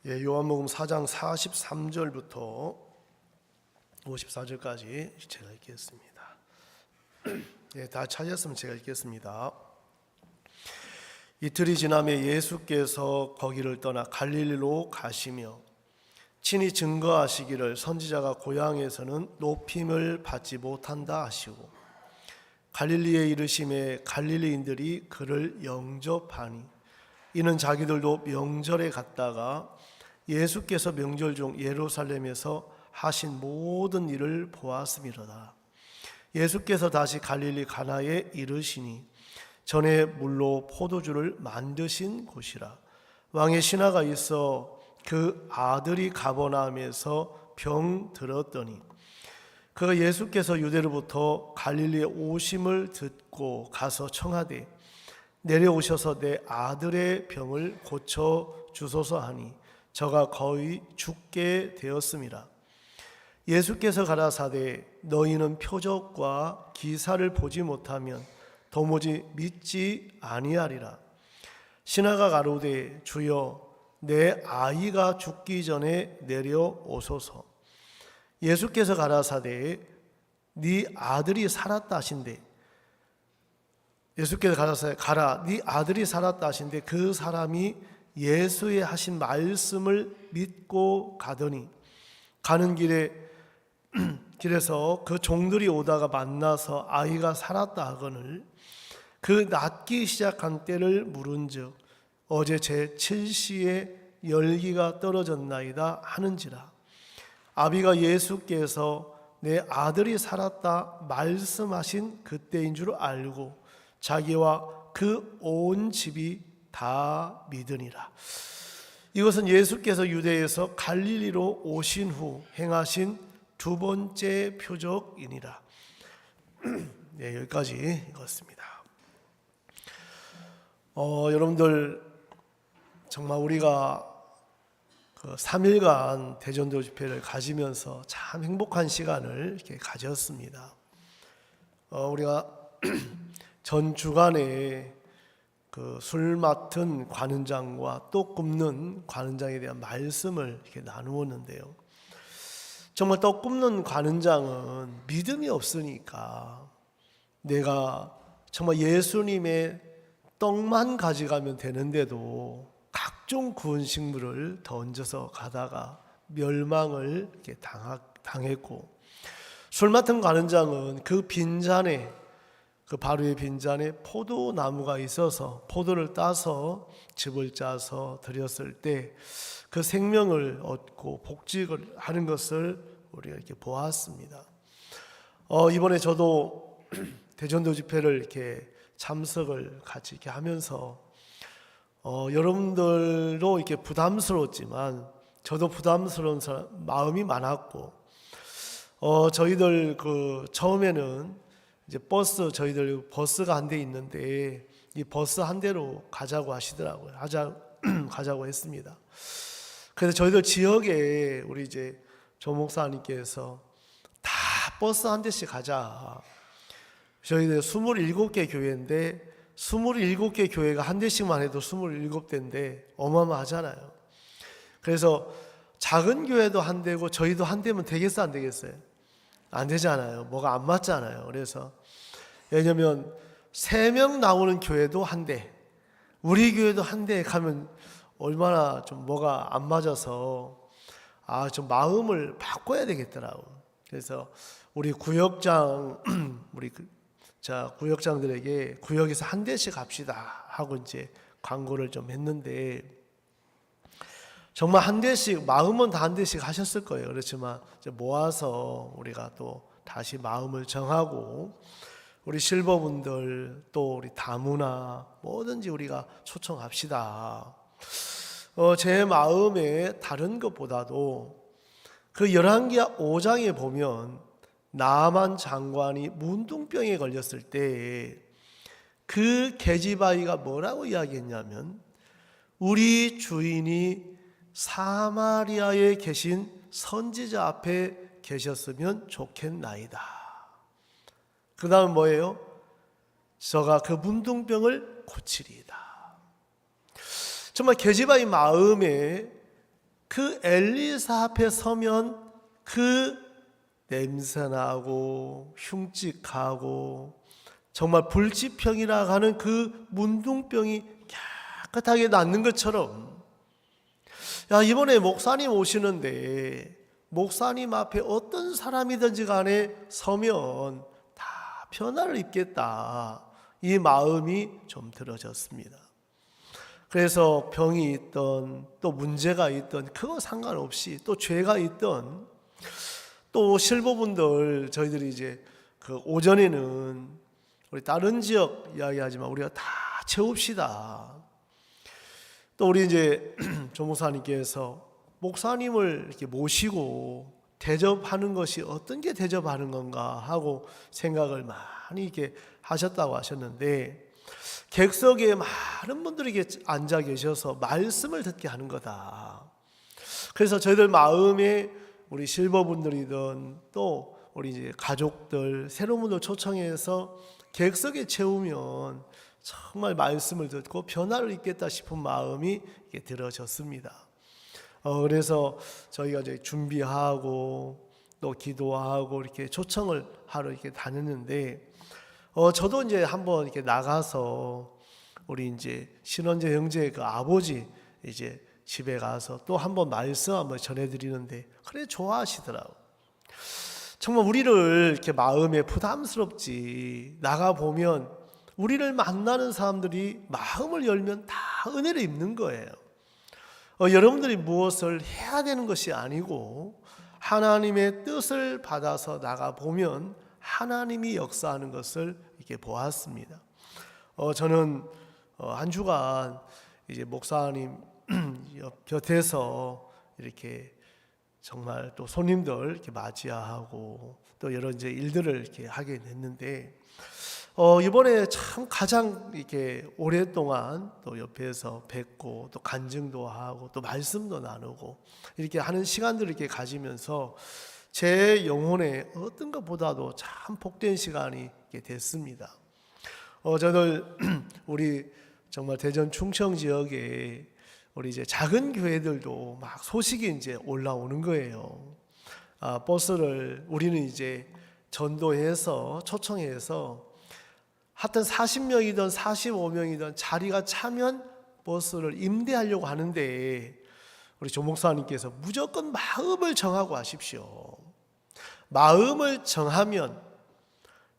요한복음 4장 43절부터 54절까지 제가 읽겠습니다. 다 찾았으면 제가 읽겠습니다. 이틀이 지나매 예수께서 거기를 떠나 갈릴리로 가시며 친히 증거하시기를 선지자가 고향에서는 높임을 받지 못한다 하시고 갈릴리에 이르심에 갈릴리인들이 그를 영접하니 이는 자기들도 명절에 갔다가 예수께서 명절 중 예루살렘에서 하신 모든 일을 보았음이로다. 예수께서 다시 갈릴리 가나에 이르시니 전에 물로 포도주를 만드신 곳이라. 왕의 신하가 있어 그 아들이 가버나움에서 병 들었더니 그가 예수께서 유대로부터 갈릴리에 오심을 듣고 가서 청하되 내려오셔서 내 아들의 병을 고쳐 주소서 하니 저가 거의 죽게 되었음이라. 예수께서 가라사대 너희는 표적과 기사를 보지 못하면 도무지 믿지 아니하리라. 신하가 가로되 주여 내 아이가 죽기 전에 내려오소서. 예수께서 가라사대 네 아들이 살았다 하신대. 예수께서 가라사대 가라 네 아들이 살았다 하신대. 그 사람이 예수의 하신 말씀을 믿고 가더니 가는 길에서 그 종들이 오다가 만나서 아이가 살았다 하거늘 그 낫기 시작한 때를 물은즉 어제 제7시에 열기가 떨어졌나이다 하는지라. 아비가 예수께서 내 아들이 살았다 말씀하신 그때인 줄 알고 자기와 그 온 집이 다 믿으니라. 이것은 예수께서 유대에서 갈릴리로 오신 후 행하신 두 번째 표적이니라. 네, 여기까지 읽었습니다. 여러분들 정말 우리가 그 3일간 대전도 집회를 가지면서 참 행복한 시간을 이렇게 가졌습니다. 우리가 전 주간에 그 술 맡은 관은장과 떡 굽는 관은장에 대한 말씀을 이렇게 나누었는데요. 정말 떡 굽는 관은장은 믿음이 없으니까 내가 정말 예수님의 떡만 가져가면 되는데도 각종 구운 식물을 던져서 가다가 멸망을 이렇게 당했고, 술 맡은 관은장은 그 빈잔에 그 바로의 빈잔에 포도나무가 있어서 포도를 따서 즙을 짜서 드렸을 때 그 생명을 얻고 복직을 하는 것을 우리가 이렇게 보았습니다. 이번에 저도 대전도 집회를 이렇게 참석을 같이 이렇게 하면서 여러분들도 이렇게 부담스러웠지만 저도 부담스러운 마음이 많았고, 저희들 그 처음에는 이제 저희들 버스가 한 대 있는데 이 버스 한 대로 가자고 하시더라고요. 가자고 했습니다. 그래서 저희들 지역에 우리 이제 조 목사님께서 다 버스 한 대씩 가자. 저희들 27개 교회인데 27개 교회가 한 대씩만 해도 27대인데 어마어마하잖아요. 그래서 작은 교회도 한 대고 저희도 한 대면 되겠어 안 되겠어요? 안 되잖아요. 뭐가 안 맞잖아요. 그래서 왜냐면 3명 나오는 교회도 한 대, 우리 교회도 한 대 가면 얼마나 좀 뭐가 안 맞아서 좀 마음을 바꿔야 되겠더라고. 그래서 우리 구역장 구역장들에게 구역에서 한 대씩 합시다 하고 이제 광고를 좀 했는데 정말 한 대씩 마음은 다 한 대씩 하셨을 거예요. 그렇지만 이제 모아서 우리가 또 다시 마음을 정하고 우리 실버분들 또 우리 다무나 뭐든지 우리가 초청합시다. 제 마음에 다른 것보다도 그 열왕기하 5장에 보면 나만 장관이 문둥병에 걸렸을 때 그 계집아이가 뭐라고 이야기했냐면 우리 주인이 사마리아에 계신 선지자 앞에 계셨으면 좋겠나이다. 그 다음 뭐예요? 저가 그 문둥병을 고치리이다. 정말 계집아이 마음에 그 엘리사 앞에 서면 그 냄새나고 흉측하고 정말 불치병이라 하는 그 문둥병이 깨끗하게 낫는 것처럼, 야, 이번에 목사님 오시는데 목사님 앞에 어떤 사람이든지 간에 서면 다 변화를 입겠다, 이 마음이 좀 들어졌습니다. 그래서 병이 있던 또 문제가 있던 그거 상관없이, 또 죄가 있던, 또 실버분들 저희들이 이제 그 오전에는 우리 다른 지역 이야기하지만 우리가 다 채웁시다. 또 우리 이제 조 목사님께서 목사님을 이렇게 모시고 대접하는 것이 어떤 게 대접하는 건가 하고 생각을 많이 이렇게 하셨다고 하셨는데, 객석에 많은 분들이 이렇게 앉아 계셔서 말씀을 듣게 하는 거다. 그래서 저희들 마음에 우리 실버분들이든 또 우리 이제 가족들, 새로운 분들 초청해서 객석에 채우면 정말 말씀을 듣고 변화를 입겠다 싶은 마음이 들어졌습니다. 그래서 저희가 이제 준비하고 또 기도하고 이렇게 초청을 하러 이렇게 다녔는데, 저도 이제 한번 이렇게 나가서 우리 이제 신원재 형제 그 아버지 이제 집에 가서 또 한번 말씀 한번 전해드리는데, 그래 좋아하시더라고. 정말 우리를 이렇게 마음에 부담스럽지, 나가 보면 우리를 만나는 사람들이 마음을 열면 다 은혜를 입는 거예요. 여러분들이 무엇을 해야 되는 것이 아니고 하나님의 뜻을 받아서 나가 보면 하나님이 역사하는 것을 이렇게 보았습니다. 저는 한 주간 이제 목사님 곁에서 이렇게 정말 또 손님들 이렇게 맞이하고 또 여러 이제 일들을 이렇게 하게 됐는데, 이번에 참 가장 이렇게 오랫동안 또 옆에서 뵙고 또 간증도 하고 또 말씀도 나누고 이렇게 하는 시간들을 이렇게 가지면서 제 영혼에 어떤 것보다도 참 복된 시간이 이렇게 됐습니다. 저는 우리 정말 대전 충청 지역에 우리 이제 작은 교회들도 막 소식이 이제 올라오는 거예요. 버스를 우리는 이제 전도해서 초청해서 하여튼 40명이든 45명이든 자리가 차면 버스를 임대하려고 하는데, 우리 조 목사님께서 무조건 마음을 정하고 하십시오. 마음을 정하면,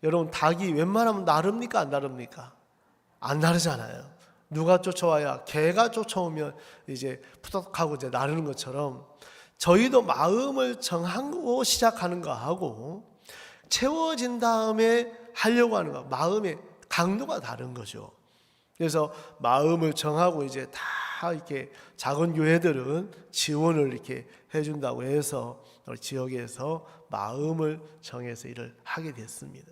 여러분 닭이 웬만하면 나릅니까 안 나릅니까? 안 나르잖아요. 누가 쫓아와야, 개가 쫓아오면 이제 푸덕하고 이제 나르는 것처럼 저희도 마음을 정하고 시작하는 거 하고 채워진 다음에 하려고 하는 거, 마음의 강도가 다른 거죠. 그래서 마음을 정하고 이제 다 이렇게 작은 교회들은 지원을 이렇게 해준다고 해서 우리 지역에서 마음을 정해서 일을 하게 됐습니다.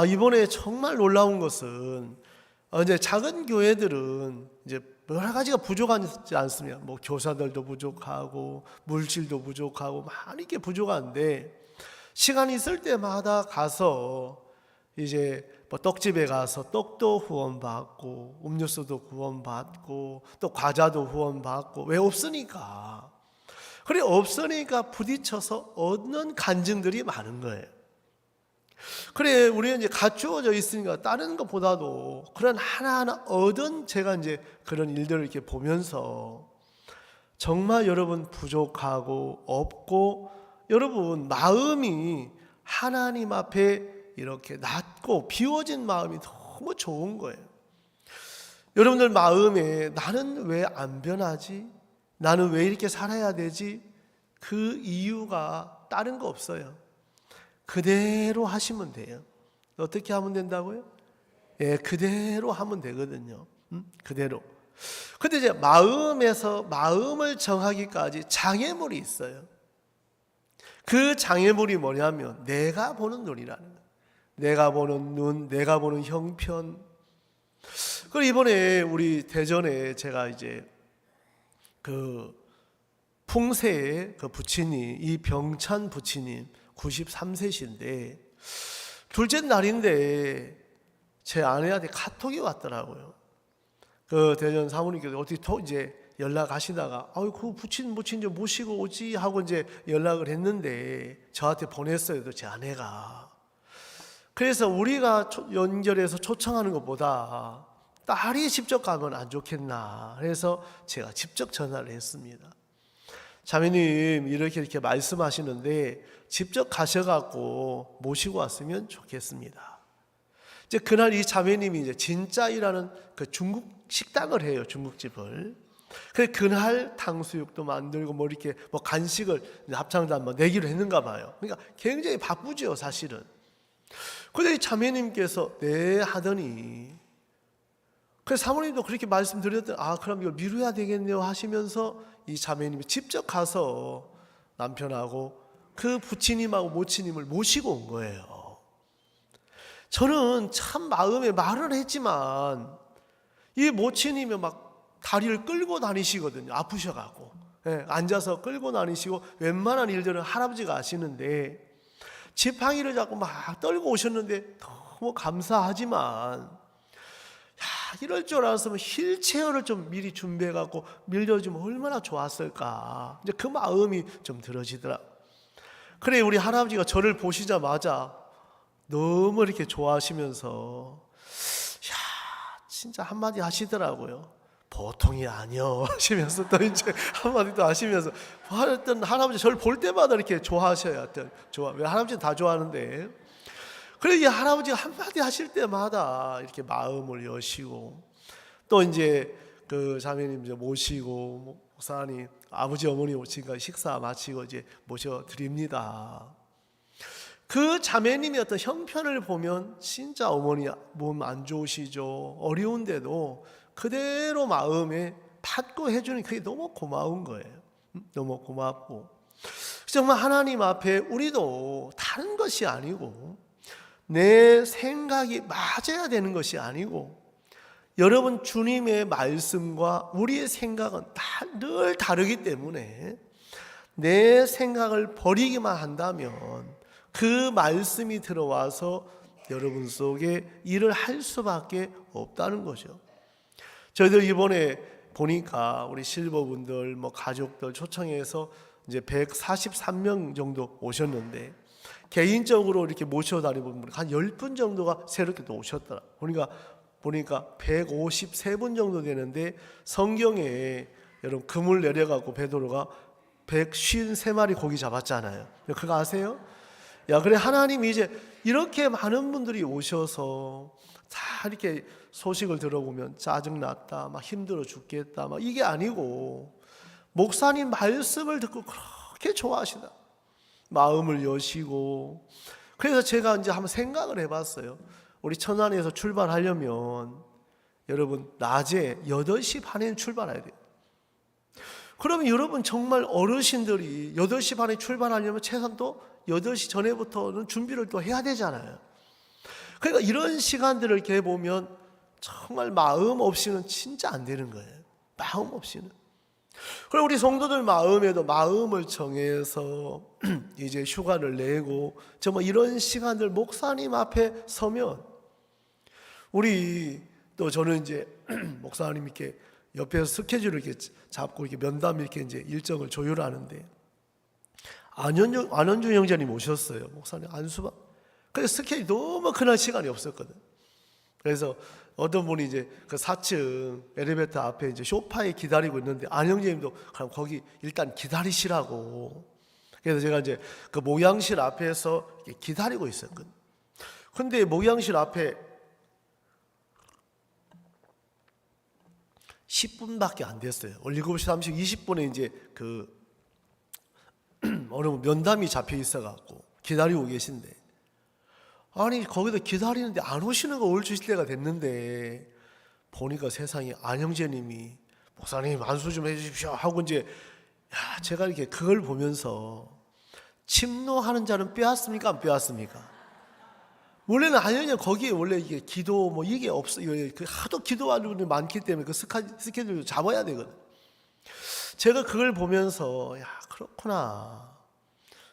이번에 정말 놀라운 것은 이제 작은 교회들은 이제 여러 가지가 부족하지 않습니까? 뭐 교사들도 부족하고 물질도 부족하고 많이 이렇게 부족한데, 시간이 있을 때마다 가서 이제 뭐 떡집에 가서 떡도 후원받고 음료수도 후원받고 또 과자도 후원받고, 왜 없으니까. 그래 없으니까 부딪혀서 얻는 간증들이 많은 거예요. 그래 우리는 이제 갖추어져 있으니까 다른 것보다도 그런 하나하나 얻은, 제가 이제 그런 일들을 이렇게 보면서 정말 여러분 부족하고 없고, 여러분 마음이 하나님 앞에 이렇게 낮고 비워진 마음이 너무 좋은 거예요. 여러분들 마음에 나는 왜 안 변하지? 나는 왜 이렇게 살아야 되지? 그 이유가 다른 거 없어요. 그대로 하시면 돼요. 어떻게 하면 된다고요? 예, 그대로 하면 되거든요. 그대로. 근데 이제 마음에서 마음을 정하기까지 장애물이 있어요. 그 장애물이 뭐냐면 내가 보는 눈이라는 거예요. 내가 보는 눈, 내가 보는 형편. 그리고 이번에 우리 대전에 제가 이제 그 풍세의 그 부친이, 이병찬 부친님 93세신데 둘째 날인데 제 아내한테 카톡이 왔더라고요. 그 대전 사모님께서 어떻게 이제 연락하시다가 그 부친 좀 모시고 오지 하고 이제 연락을 했는데 저한테 보냈어요. 제 아내가. 그래서 우리가 연결해서 초청하는 것보다 딸이 직접 가면 안 좋겠나. 그래서 제가 직접 전화를 했습니다. 자매님 이렇게 말씀하시는데 직접 가셔갖고 모시고 왔으면 좋겠습니다. 이제 그날 이 자매님이 이제 진짜이라는 그 중국 식당을 해요. 중국집을. 그래서 그날 탕수육도 만들고 뭐 이렇게 뭐 간식을 합창단 뭐 내기로 했는가 봐요. 그러니까 굉장히 바쁘죠, 사실은. 근데 이 자매님께서 네 하더니, 그래서 사모님도 그렇게 말씀드렸더니 그럼 이걸 미루어야 되겠네요 하시면서 이 자매님이 직접 가서 남편하고 그 부치님하고 모치님을 모시고 온 거예요. 저는 참 마음에 말을 했지만 이 모치님이 막 다리를 끌고 다니시거든요. 아프셔가고 앉아서 끌고 다니시고 웬만한 일들은 할아버지가 아시는데 지팡이를 잡고 막 떨고 오셨는데 너무 감사하지만 이럴 줄 알았으면 휠체어를 좀 미리 준비해갖고 밀려주면 얼마나 좋았을까. 이제 그 마음이 좀 들어지더라. 그래 우리 할아버지가 저를 보시자마자 너무 이렇게 좋아하시면서 진짜 한마디 하시더라고요. 보통이 아니요 하시면서 또 이제 한마디 또 하시면서 하여튼 할아버지 저를 볼 때마다 이렇게 좋아하셔요. 왜 할아버지는 다 좋아하는데. 그래 이 할아버지가 한마디 하실 때마다 이렇게 마음을 여시고 또 이제 그 자매님 이제 모시고 목사님 아버지 어머니 오시니까 식사 마치고 이제 모셔 드립니다. 그 자매님의 어떤 형편을 보면 진짜 어머니 몸 안 좋으시죠. 어려운데도 그대로 마음에 받고 해주는 그게 너무 고마운 거예요. 너무 고맙고 정말 하나님 앞에 우리도 다른 것이 아니고 내 생각이 맞아야 되는 것이 아니고 여러분 주님의 말씀과 우리의 생각은 늘 다르기 때문에 내 생각을 버리기만 한다면 그 말씀이 들어와서 여러분 속에 일을 할 수밖에 없다는 거죠. 저희들 이번에 보니까 우리 실버분들 뭐 가족들 초청해서 이제 143명 정도 오셨는데 개인적으로 이렇게 모셔다니는 분 한 10분 정도가 새롭게 또 오셨더라. 보니까 153분 정도 되는데 성경에 여러분 그물 내려가고 베드로가 153마리 고기 잡았잖아요. 그거 아세요? 그래 하나님이 이제 이렇게 많은 분들이 오셔서 다 이렇게 소식을 들어보면 짜증났다, 막 힘들어 죽겠다, 막 이게 아니고 목사님 말씀을 듣고 그렇게 좋아하시다. 마음을 여시고 그래서 제가 이제 한번 생각을 해봤어요. 우리 천안에서 출발하려면 여러분 낮에 8시 반에 출발해야 돼요. 그러면 여러분 정말 어르신들이 8시 반에 출발하려면 최소한 또 8시 전에부터는 준비를 또 해야 되잖아요. 그러니까 이런 시간들을 이렇게 보면 정말 마음 없이는 진짜 안 되는 거예요. 마음 없이는. 그리고 우리 성도들 마음에도 마음을 정해서 이제 휴가를 내고 정말 이런 시간들 목사님 앞에 서면 우리 또 저는 이제 목사님 이렇게 옆에서 스케줄을 이렇게 잡고 이렇게 면담 이렇게 이제 일정을 조율하는데 안현주 형제님 오셨어요. 목사님 안수방. 그래서 스케줄이 너무 그날 시간이 없었거든. 그래서 어떤 분이 이제 그 4층 엘리베이터 앞에 이제 소파에 기다리고 있는데 안형제님도 그럼 거기 일단 기다리시라고. 그래서 제가 이제 그 목양실 앞에서 기다리고 있었거든. 근데 목양실 앞에 10분밖에 안 됐어요. 7시 30, 20분에 이제 그 어느 면담이 잡혀 있어갖고 기다리고 계신데 아니 거기다 기다리는데 안 오시는 거 올 주실 때가 됐는데 보니까 세상에 안형제님이 목사님 안수 좀 해주십시오 하고 이제 제가 이렇게 그걸 보면서 침노하는 자는 빼앗습니까 안 빼앗습니까? 원래는 안형제 거기에 원래 이게 기도 뭐 이게 없어요. 하도 기도하는 분이 많기 때문에 그 스케줄을 잡아야 되거든. 제가 그걸 보면서 그렇구나.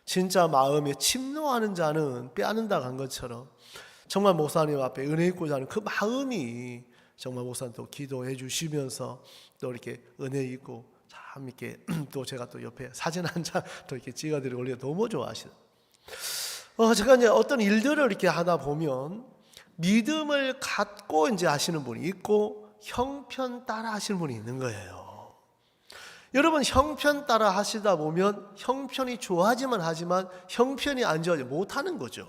진짜 마음에 침노하는 자는 빼앗는다 한 것처럼 정말 목사님 앞에 은혜 있고자 하는 그 마음이 정말 목사님 또 기도해 주시면서 또 이렇게 은혜 있고 참 이렇게 또 제가 또 옆에 사진 한 장 또 이렇게 찍어드리고 올려 너무 좋아하시는. 제가 이제 어떤 일들을 이렇게 하다 보면 믿음을 갖고 이제 하시는 분이 있고 형편 따라 하시는 분이 있는 거예요. 여러분, 형편 따라 하시다 보면 형편이 좋아지만 하지만 형편이 안 좋아지 못하는 거죠.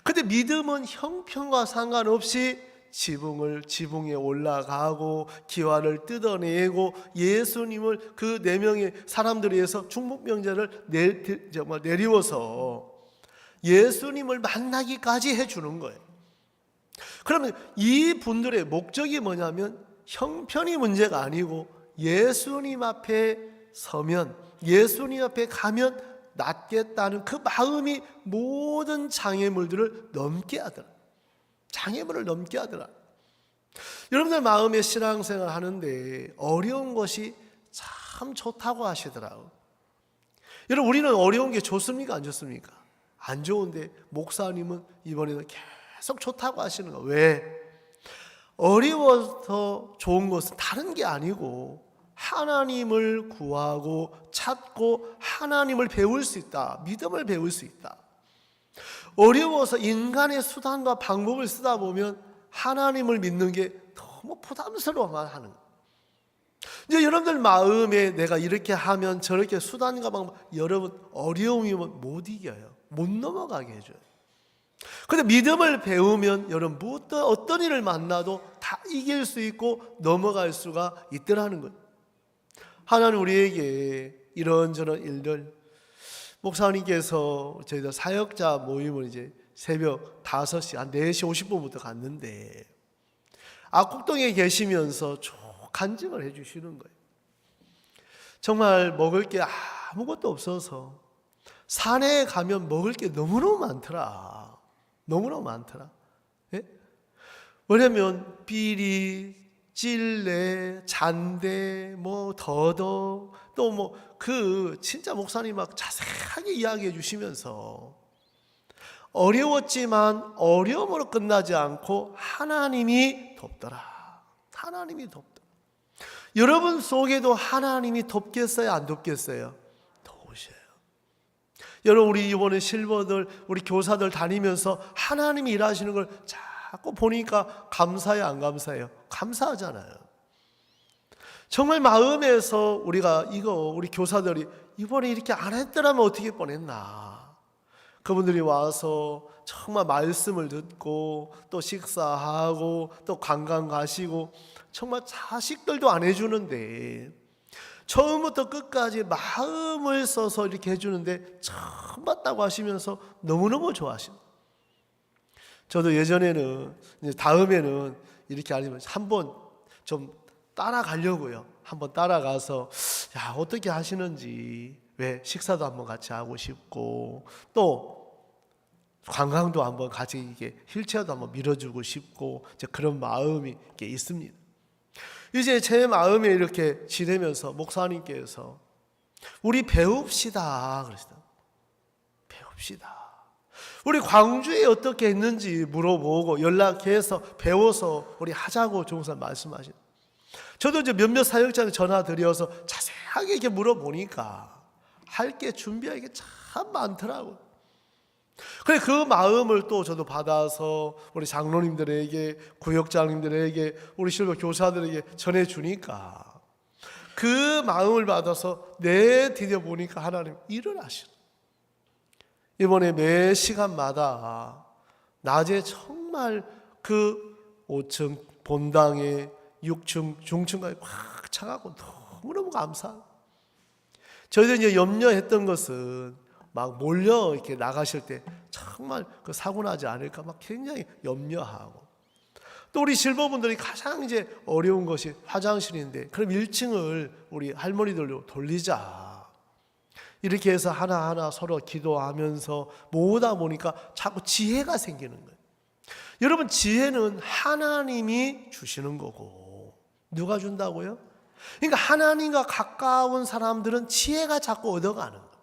근데 믿음은 형편과 상관없이 지붕에 올라가고 기와를 뜯어내고 예수님을 그 4명의 사람들에 의해서 중풍병자를 정말 내리워서 예수님을 만나기까지 해주는 거예요. 그러면 이 분들의 목적이 뭐냐면 형편이 문제가 아니고 예수님 앞에 서면, 예수님 앞에 가면 낫겠다는 그 마음이 모든 장애물들을 넘게 하더라. 장애물을 넘게 하더라. 여러분들 마음에 신앙생활 하는데 어려운 것이 참 좋다고 하시더라고요. 여러분, 우리는 어려운 게 좋습니까? 안 좋습니까? 안 좋은데 목사님은 이번에는 계속 좋다고 하시는 거예요. 왜? 어려워서 좋은 것은 다른 게 아니고 하나님을 구하고 찾고 하나님을 배울 수 있다. 믿음을 배울 수 있다. 어려워서 인간의 수단과 방법을 쓰다 보면 하나님을 믿는 게 너무 부담스러워만 하는 거예요. 이제 여러분들 마음에 내가 이렇게 하면 저렇게 수단과 방법, 여러분 어려움이면 못 이겨요. 못 넘어가게 해줘요. 근데 믿음을 배우면 여러분 어떤 일을 만나도 다 이길 수 있고 넘어갈 수가 있더라는 거예요. 하나님 우리에게 이런저런 일들, 목사님께서 저희들 사역자 모임을 이제 새벽 5시, 한 4시 50분부터 갔는데 악곡동에 계시면서 쭉 간증을 해주시는 거예요. 정말 먹을 게 아무것도 없어서 산에 가면 먹을 게 너무너무 많더라. 너무너무 많더라. 예? 뭐냐면 비리, 찔레, 잔대, 더덕, 또 진짜 목사님 막 자세하게 이야기해 주시면서 어려웠지만 어려움으로 끝나지 않고 하나님이 돕더라. 하나님이 돕더라. 여러분 속에도 하나님이 돕겠어요? 안 돕겠어요? 도우셔요. 여러분, 우리 이번에 실버들, 우리 교사들 다니면서 하나님이 일하시는 걸 자꾸 보니까 감사해요? 안 감사해요? 감사하잖아요. 정말 마음에서 우리 교사들이 이번에 이렇게 안 했더라면 어떻게 뻔했나. 그분들이 와서 정말 말씀을 듣고 또 식사하고 또 관광 가시고 정말 자식들도 안 해주는데 처음부터 끝까지 마음을 써서 이렇게 해주는데 처음 봤다고 하시면서 너무너무 좋아하십니다. 저도 예전에는 이제 다음에는 이렇게 아니면 한번 좀 따라가려고요. 한번 따라가서 어떻게 하시는지, 왜 식사도 한번 같이 하고 싶고 또 관광도 한번 같이 이게 휠체어도 한번 밀어주고 싶고 이제 그런 마음이 이렇게 있습니다. 이제 제 마음에 이렇게 지내면서 목사님께서 우리 배웁시다 그러시더라고요. 배웁시다. 우리 광주에 어떻게 했는지 물어보고 연락해서 배워서 우리 하자고 종사 말씀하시는. 저도 이제 몇몇 사역자에 전화 드려서 자세하게 이렇게 물어보니까 할 게 준비할 게 참 많더라고요. 그래 그 마음을 또 저도 받아서 우리 장로님들에게, 구역장님들에게, 우리 실버 교사들에게 전해주니까 그 마음을 받아서 드디어 보니까 하나님 일어나시는. 이번에 매 시간마다 낮에 정말 그 5층 본당에 6층 중층까지 꽉 차가고 너무너무 감사하고, 저희들 이제 염려했던 것은 막 몰려 이렇게 나가실 때 정말 그 사고 나지 않을까 막 굉장히 염려하고, 또 우리 실버분들이 가장 이제 어려운 것이 화장실인데 그럼 1층을 우리 할머니들로 돌리자 이렇게 해서 하나하나 서로 기도하면서 모으다 보니까 자꾸 지혜가 생기는 거예요. 여러분, 지혜는 하나님이 주시는 거고 누가 준다고요? 그러니까 하나님과 가까운 사람들은 지혜가 자꾸 얻어가는 거예요.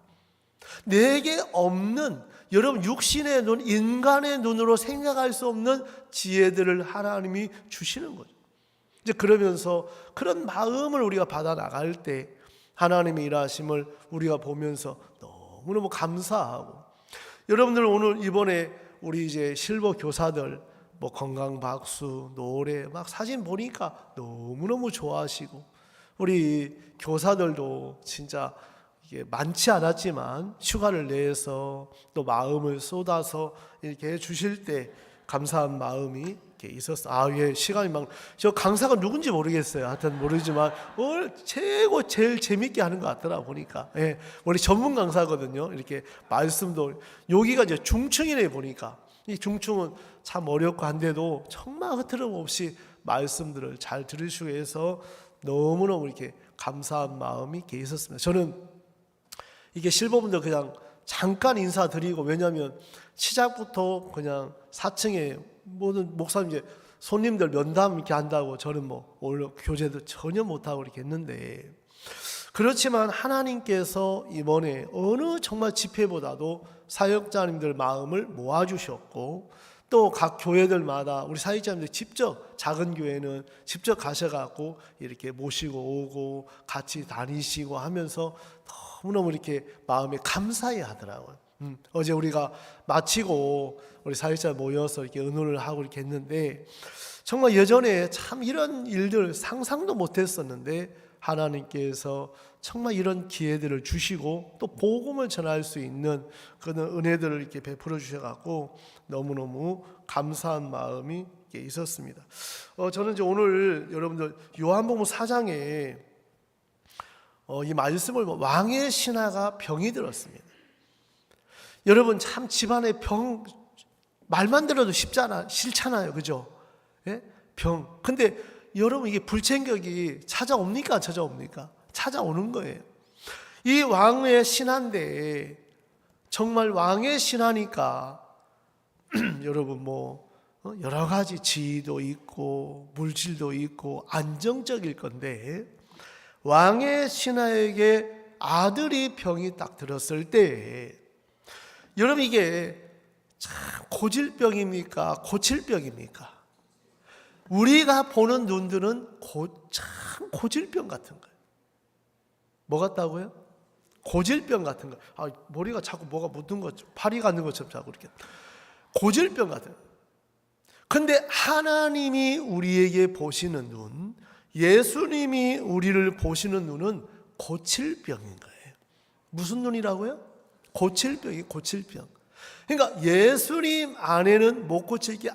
내게 없는, 여러분 육신의 눈, 인간의 눈으로 생각할 수 없는 지혜들을 하나님이 주시는 거죠. 이제 그러면서 그런 마음을 우리가 받아 나갈 때 하나님의 일하심을 우리가 보면서 너무너무 감사하고, 여러분들 오늘 이번에 우리 이제 실버 교사들 뭐 건강 박수, 노래 막 사진 보니까 너무너무 좋아하시고, 우리 교사들도 진짜 이게 많지 않았지만 휴가를 내서 또 마음을 쏟아서 이렇게 해 주실 때 감사한 마음이 이렇게 있었어. 예, 시간이 막, 저 강사가 누군지 모르겠어요. 하여튼 모르지만 오늘 최고 제일 재밌게 하는 것 같더라 보니까. 예, 우리 전문 강사거든요. 이렇게 말씀도, 여기가 이제 중층이네 보니까. 이 중층은 참 어렵고 한데도 정말 흐트럼 없이 말씀들을 잘 들으시고 해서 너무너무 이렇게 감사한 마음이 이렇게 있었습니다. 저는 이게 실버분들 그냥 잠깐 인사드리고, 왜냐하면 시작부터 그냥 4층에 모든 목사님 이제 손님들 면담 이렇게 한다고 저는 뭐 오늘 교제도 전혀 못하고 이렇게 했는데, 그렇지만 하나님께서 이번에 어느 정말 집회보다도 사역자님들 마음을 모아주셨고, 또 각 교회들마다 우리 사역자님들 직접, 작은 교회는 직접 가셔갖고 이렇게 모시고 오고 같이 다니시고 하면서 너무너무 이렇게 마음에 감사해 하더라고요. 어제 우리가 마치고 우리 사역자 모여서 이렇게 의논을 하고 이렇게 했는데, 정말 예전에 참 이런 일들 상상도 못했었는데 하나님께서 정말 이런 기회들을 주시고 또 복음을 전할 수 있는 그런 은혜들을 이렇게 베풀어 주셔갖고 너무너무 감사한 마음이 있었습니다. 저는 이제 오늘 여러분들 요한복음 4장에 이 말씀을 왕의 신하가 병이 들었습니다. 여러분 참 집안에 병 말만 들어도 싫잖아요, 그죠? 예? 병. 근데 여러분 이게 불청객이 찾아옵니까? 찾아오는 거예요. 이 왕의 신하인데 정말 왕의 신하니까 여러분 뭐 여러 가지 지위도 있고 물질도 있고 안정적일 건데, 왕의 신하에게 아들이 병이 딱 들었을 때 여러분 이게 참 고질병입니까? 고칠병입니까? 우리가 보는 눈들은 참 고질병 같은 거예요. 뭐 같다고요? 고질병 같은 거. 머리가 자꾸 뭐가 묻은 것, 파리 같은 것처럼 자꾸 이렇게. 고질병 같은 거. 근데 하나님이 우리에게 보시는 눈, 예수님이 우리를 보시는 눈은 고칠병인 거예요. 무슨 눈이라고요? 고칠병이 고칠병. 그러니까 예수님 안에는 못 고칠 게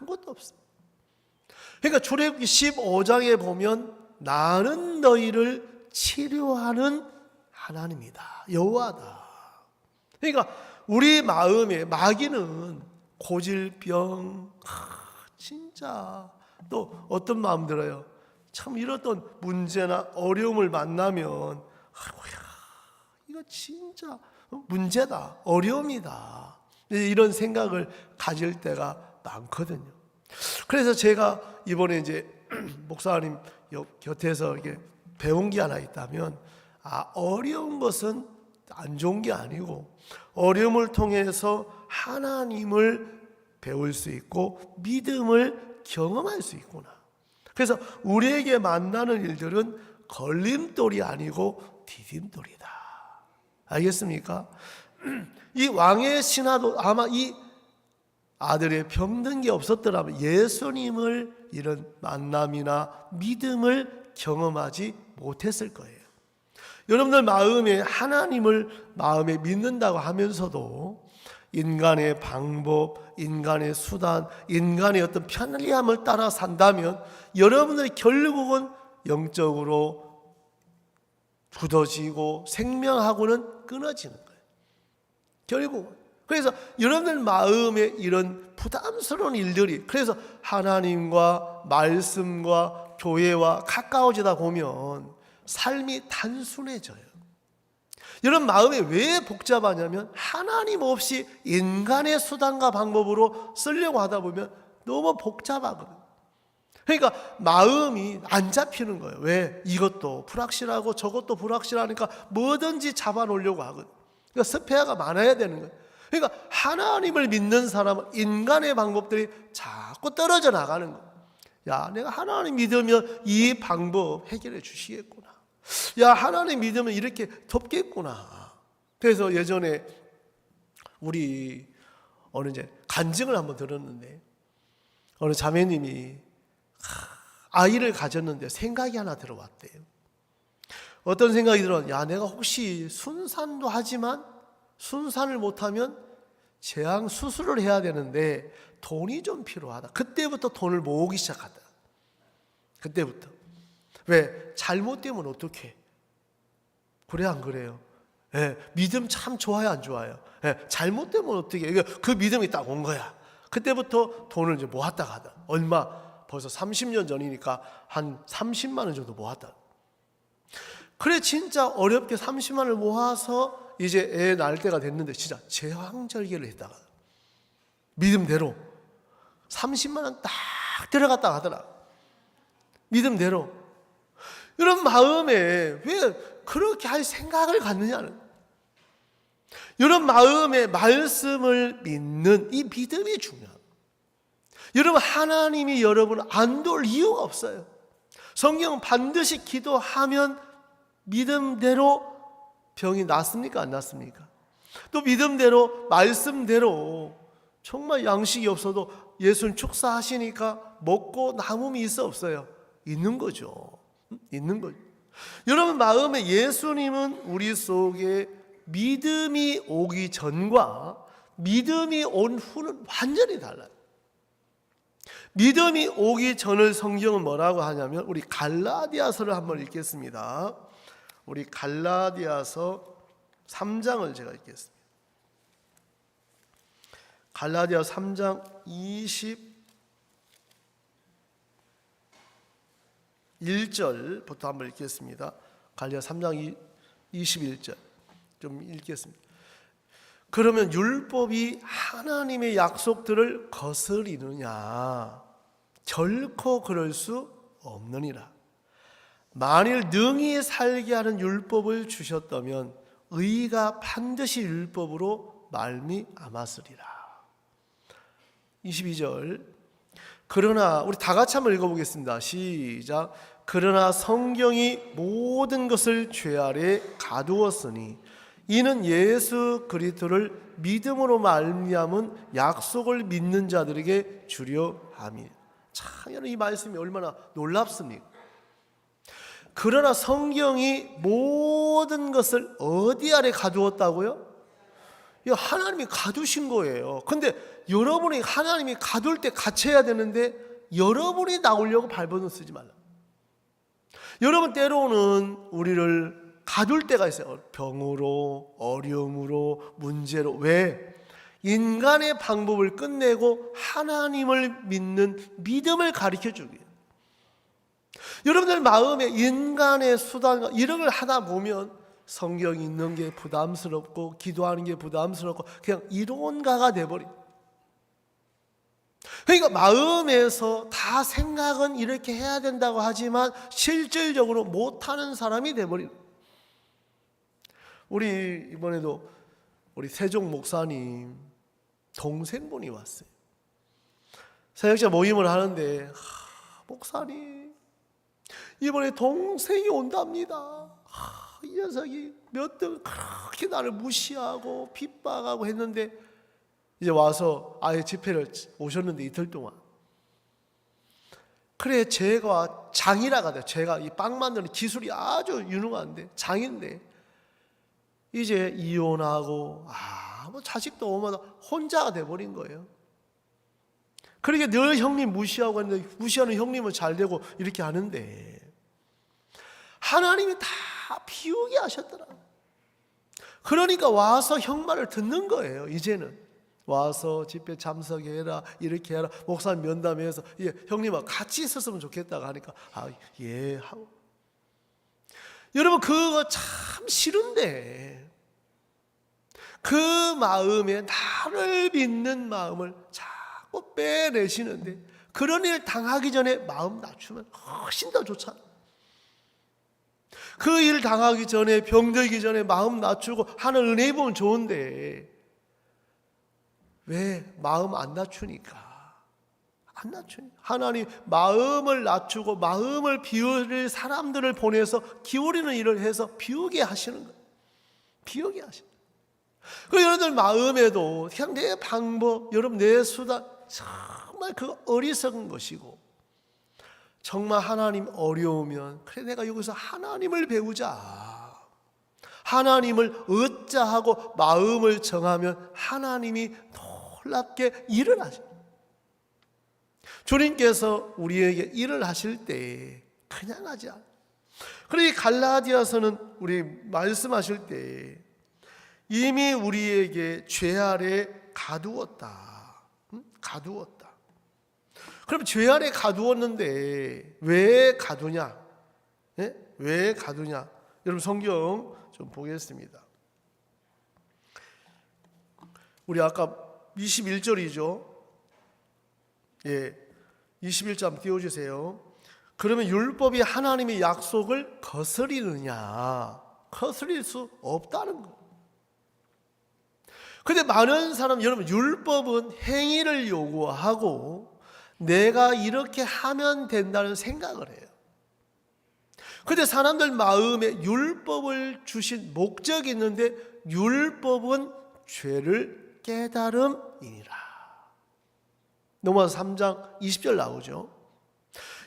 아무것도 없어요. 그러니까 출애굽기 15장에 보면 나는 너희를 치료하는 하나님이다, 여호와다. 그러니까 우리 마음에 마귀는 고질병, 진짜 또 어떤 마음 들어요? 참 이렇던 문제나 어려움을 만나면 이거 진짜 문제다, 어려움이다, 이런 생각을 가질 때가 많거든요. 그래서 제가 이번에 이제 목사님 곁에서 이렇게 배운 게 하나 있다면, 어려운 것은 안 좋은 게 아니고 어려움을 통해서 하나님을 배울 수 있고 믿음을 경험할 수 있구나. 그래서 우리에게 만나는 일들은 걸림돌이 아니고 디딤돌이다. 알겠습니까? 이 왕의 신하도 아마 이 아들의 병든 게 없었더라면 예수님을 이런 만남이나 믿음을 경험하지 못했을 거예요. 여러분들 마음에 하나님을 마음에 믿는다고 하면서도 인간의 방법, 인간의 수단, 인간의 어떤 편리함을 따라 산다면 여러분들이 결국은 영적으로 굳어지고 생명하고는 끊어지는 거예요. 결국은. 그래서 여러분들 마음에 이런 부담스러운 일들이, 그래서 하나님과 말씀과 교회와 가까워지다 보면 삶이 단순해져요. 여러분 마음이 왜 복잡하냐면 하나님 없이 인간의 수단과 방법으로 쓰려고 하다 보면 너무 복잡하거든요. 그러니까 마음이 안 잡히는 거예요. 왜? 이것도 불확실하고 저것도 불확실하니까 뭐든지 잡아놓으려고 하거든요. 그러니까 스페어가 많아야 되는 거예요. 그러니까 하나님을 믿는 사람은 인간의 방법들이 자꾸 떨어져 나가는 거예요. 야, 내가 하나님 믿으면 이 방법 해결해 주시겠구나. 야, 하나님 믿으면 이렇게 돕겠구나. 그래서 예전에 우리 어느 이제 간증을 한번 들었는데, 어느 자매님이 아이를 가졌는데 생각이 하나 들어왔대요. 어떤 생각이 들어? 야, 내가 혹시 순산도 하지만 순산을 못하면 제왕 수술을 해야 되는데 돈이 좀 필요하다. 그때부터 돈을 모으기 시작하다. 그때부터. 왜? 잘못되면 어떡해? 그래 안 그래요? 예, 믿음 참 좋아요 안 좋아요? 예, 잘못되면 어떻게? 그 믿음이 딱 온 거야. 그때부터 돈을 이제 모았다 가다. 얼마? 벌써 30년 전이니까 한 30만 원 정도 모았다. 그래 진짜 어렵게 30만 원을 모아서 이제 애 낳을 때가 됐는데 진짜 제왕절개를 했다가 믿음대로 30만 원 딱 들어갔다 하더라. 믿음대로. 이런 마음에 왜 그렇게 할 생각을 갖느냐는, 이런 마음에 말씀을 믿는 이 믿음이 중요합니다. 여러분, 하나님이 여러분을 안 도울 이유가 없어요. 성경은 반드시 기도하면 믿음대로 병이 낫습니까? 안 낫습니까? 또 믿음대로 말씀대로 정말 양식이 없어도 예수는 축사하시니까 먹고 남음이 있어 없어요? 있는 거죠. 있는 거죠. 여러분, 마음에 예수님은 우리 속에 믿음이 오기 전과 믿음이 온 후는 완전히 달라요. 믿음이 오기 전을 성경은 뭐라고 하냐면, 우리 갈라디아서를 한번 읽겠습니다. 우리 갈라디아서 3장을 제가 읽겠습니다. 갈라디아서 3장 21절부터 한번 읽겠습니다. 갈라디아서 3장 21절 좀 읽겠습니다. 그러면 율법이 하나님의 약속들을 거스리느냐? 결코 그럴 수 없느니라. 만일 능히 살게 하는 율법을 주셨다면 의가 반드시 율법으로 말미암았으리라. 22절. 그러나 우리 다 같이 한번 읽어보겠습니다. 시작. 그러나 성경이 모든 것을 죄 아래 가두었으니 이는 예수 그리스도를 믿음으로 말미암은 약속을 믿는 자들에게 주려 함이라. 참, 여러분, 이 말씀이 얼마나 놀랍습니까? 그러나 성경이 모든 것을 어디 아래 가두었다고요? 이거 하나님이 가두신 거예요. 근데 여러분이 하나님이 가둘 때 같이 해야 되는데 여러분이 나오려고 발버둥 쓰지 말라. 여러분, 때로는 우리를 가둘 때가 있어요. 병으로, 어려움으로, 문제로. 왜? 인간의 방법을 끝내고 하나님을 믿는 믿음을 가르쳐 주기. 여러분들 마음에 인간의 수단 이런 걸 하다 보면 성경 읽는 게 부담스럽고 기도하는 게 부담스럽고 그냥 이론가가 돼버려. 그러니까 마음에서 다 생각은 이렇게 해야 된다고 하지만 실질적으로 못하는 사람이 돼버려. 우리 이번에도 우리 세종 목사님 동생분이 왔어요. 사역자 모임을 하는데 목사님 이번에 동생이 온답니다. 이 녀석이 몇 등 그렇게 나를 무시하고 핍박하고 했는데 이제 와서 아예 집회를 오셨는데 이틀 동안. 그래, 제가 장이라고 하대요. 제가 이 빵 만드는 기술이 아주 유능한데 장인데 이제 이혼하고 뭐 자식도 오면 혼자가 돼버린 거예요. 그러게 늘 형님 무시하고 했는데 무시하는 형님은 잘 되고 이렇게 하는데 하나님이 다 비우게 하셨더라. 그러니까 와서 형 말을 듣는 거예요. 이제는 와서 집회 참석해라, 이렇게 해라, 목사님 면담해서 형님하고 같이 있었으면 좋겠다고 하니까 예 하고. 여러분, 그거 참 싫은데 그 마음에 나를 믿는 마음을 자꾸 빼내시는데, 그런 일 당하기 전에 마음 낮추면 훨씬 더 좋잖아. 그 일 당하기 전에, 병들기 전에 마음 낮추고 하는 은혜 보면 좋은데 왜 마음 안 낮추니까 안 낮추니. 하나님 마음을 낮추고 마음을 비울 사람들을 보내서 기울이는 일을 해서 비우게 하시는 거예요. 비우게 하시는 거예요. 그 여러분들 마음에도 그냥 내 방법, 여러분 내 수단, 정말 그 어리석은 것이고, 정말 하나님 어려우면 그래 내가 여기서 하나님을 배우자, 하나님을 얻자 하고 마음을 정하면 하나님이 놀랍게 일을 하십니다. 주님께서 우리에게 일을 하실 때 그냥 하지 않아요. 그러니 갈라디아서는 우리 말씀하실 때 이미 우리에게 죄 아래 가두었다. 가두었다. 그럼 죄 아래 가두었는데 왜 가두냐? 네? 왜 가두냐? 여러분 성경 좀 보겠습니다. 우리 아까 21절이죠. 예. 21절 한번 띄워주세요. 그러면 율법이 하나님의 약속을 거스리느냐? 거스릴 수 없다는 거예요. 근데 많은 사람, 여러분 율법은 행위를 요구하고 내가 이렇게 하면 된다는 생각을 해요. 근데 사람들 마음에 율법을 주신 목적이 있는데 율법은 죄를 깨달음이니라. 로마서 3장 20절 나오죠.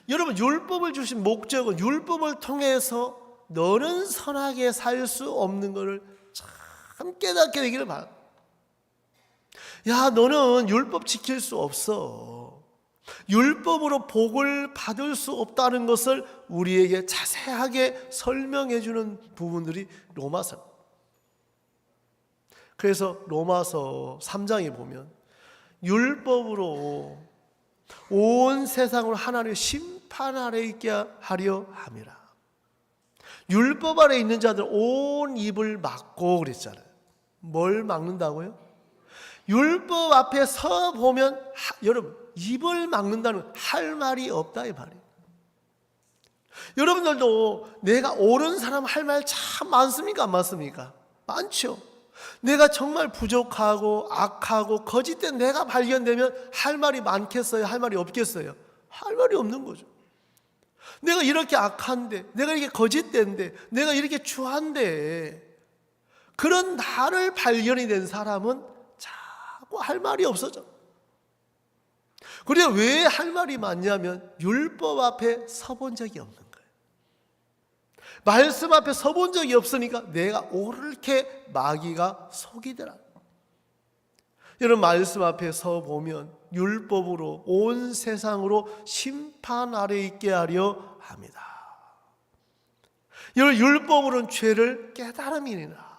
여러분 율법을 주신 목적은 율법을 통해서 너는 선하게 살 수 없는 것을 참 깨닫게 되기를 바랍니다. 야, 너는 율법 지킬 수 없어. 율법으로 복을 받을 수 없다는 것을 우리에게 자세하게 설명해 주는 부분들이 로마서. 그래서 로마서 3장에 보면 율법으로 온 세상을 하나님의 심판 아래 있게 하려 함이라. 율법 아래 있는 자들 온 입을 막고 그랬잖아요. 뭘 막는다고요? 율법 앞에 서 보면 여러분 입을 막는다는 할 말이 없다 이 말이에요. 여러분들도 내가 옳은 사람 할 말 참 많습니까? 안 많습니까? 많죠. 내가 정말 부족하고 악하고 거짓된 내가 발견되면 할 말이 많겠어요? 할 말이 없겠어요? 할 말이 없는 거죠. 내가 이렇게 악한데, 내가 이렇게 거짓된데, 내가 이렇게 추한데, 그런 나를 발견이 된 사람은 자꾸 할 말이 없어져. 그래서 왜 할 말이 많냐면 율법 앞에 서본 적이 없는 거예요. 말씀 앞에 서본 적이 없으니까 내가 옳게 마귀가 속이더라. 여러분 말씀 앞에 서보면 율법으로 온 세상으로 심판 아래 있게 하려 합니다. 여러분 율법으로는 죄를 깨달음이니라.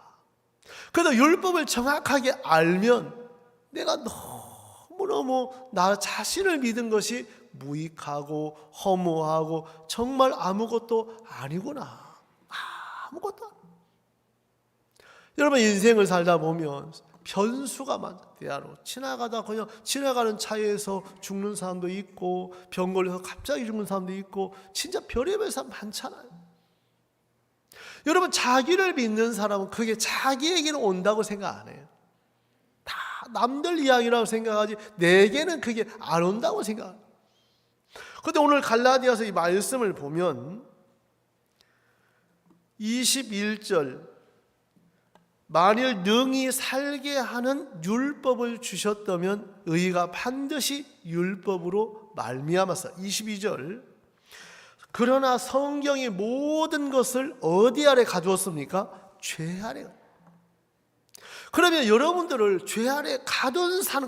그래도 율법을 정확하게 알면 내가 너무너무 나 자신을 믿은 것이 무익하고 허무하고 정말 아무것도 아니구나. 아무것도 아니에요. 여러분 인생을 살다 보면 변수가 많아요. 대화로 지나가다 그냥 지나가는 차에서 죽는 사람도 있고 병 걸려서 갑자기 죽는 사람도 있고 진짜 별의별 사람 많잖아요. 여러분 자기를 믿는 사람은 그게 자기에게는 온다고 생각 안 해요. 다 남들 이야기라고 생각하지 내게는 그게 안 온다고 생각해요. 그런데 오늘 갈라디아서 이 말씀을 보면 21절 만일 능히 살게 하는 율법을 주셨다면 의가 반드시 율법으로 말미암았어. 22절 그러나 성경이 모든 것을 어디 아래 가두었습니까? 죄 아래. 그러면 여러분들을 죄 아래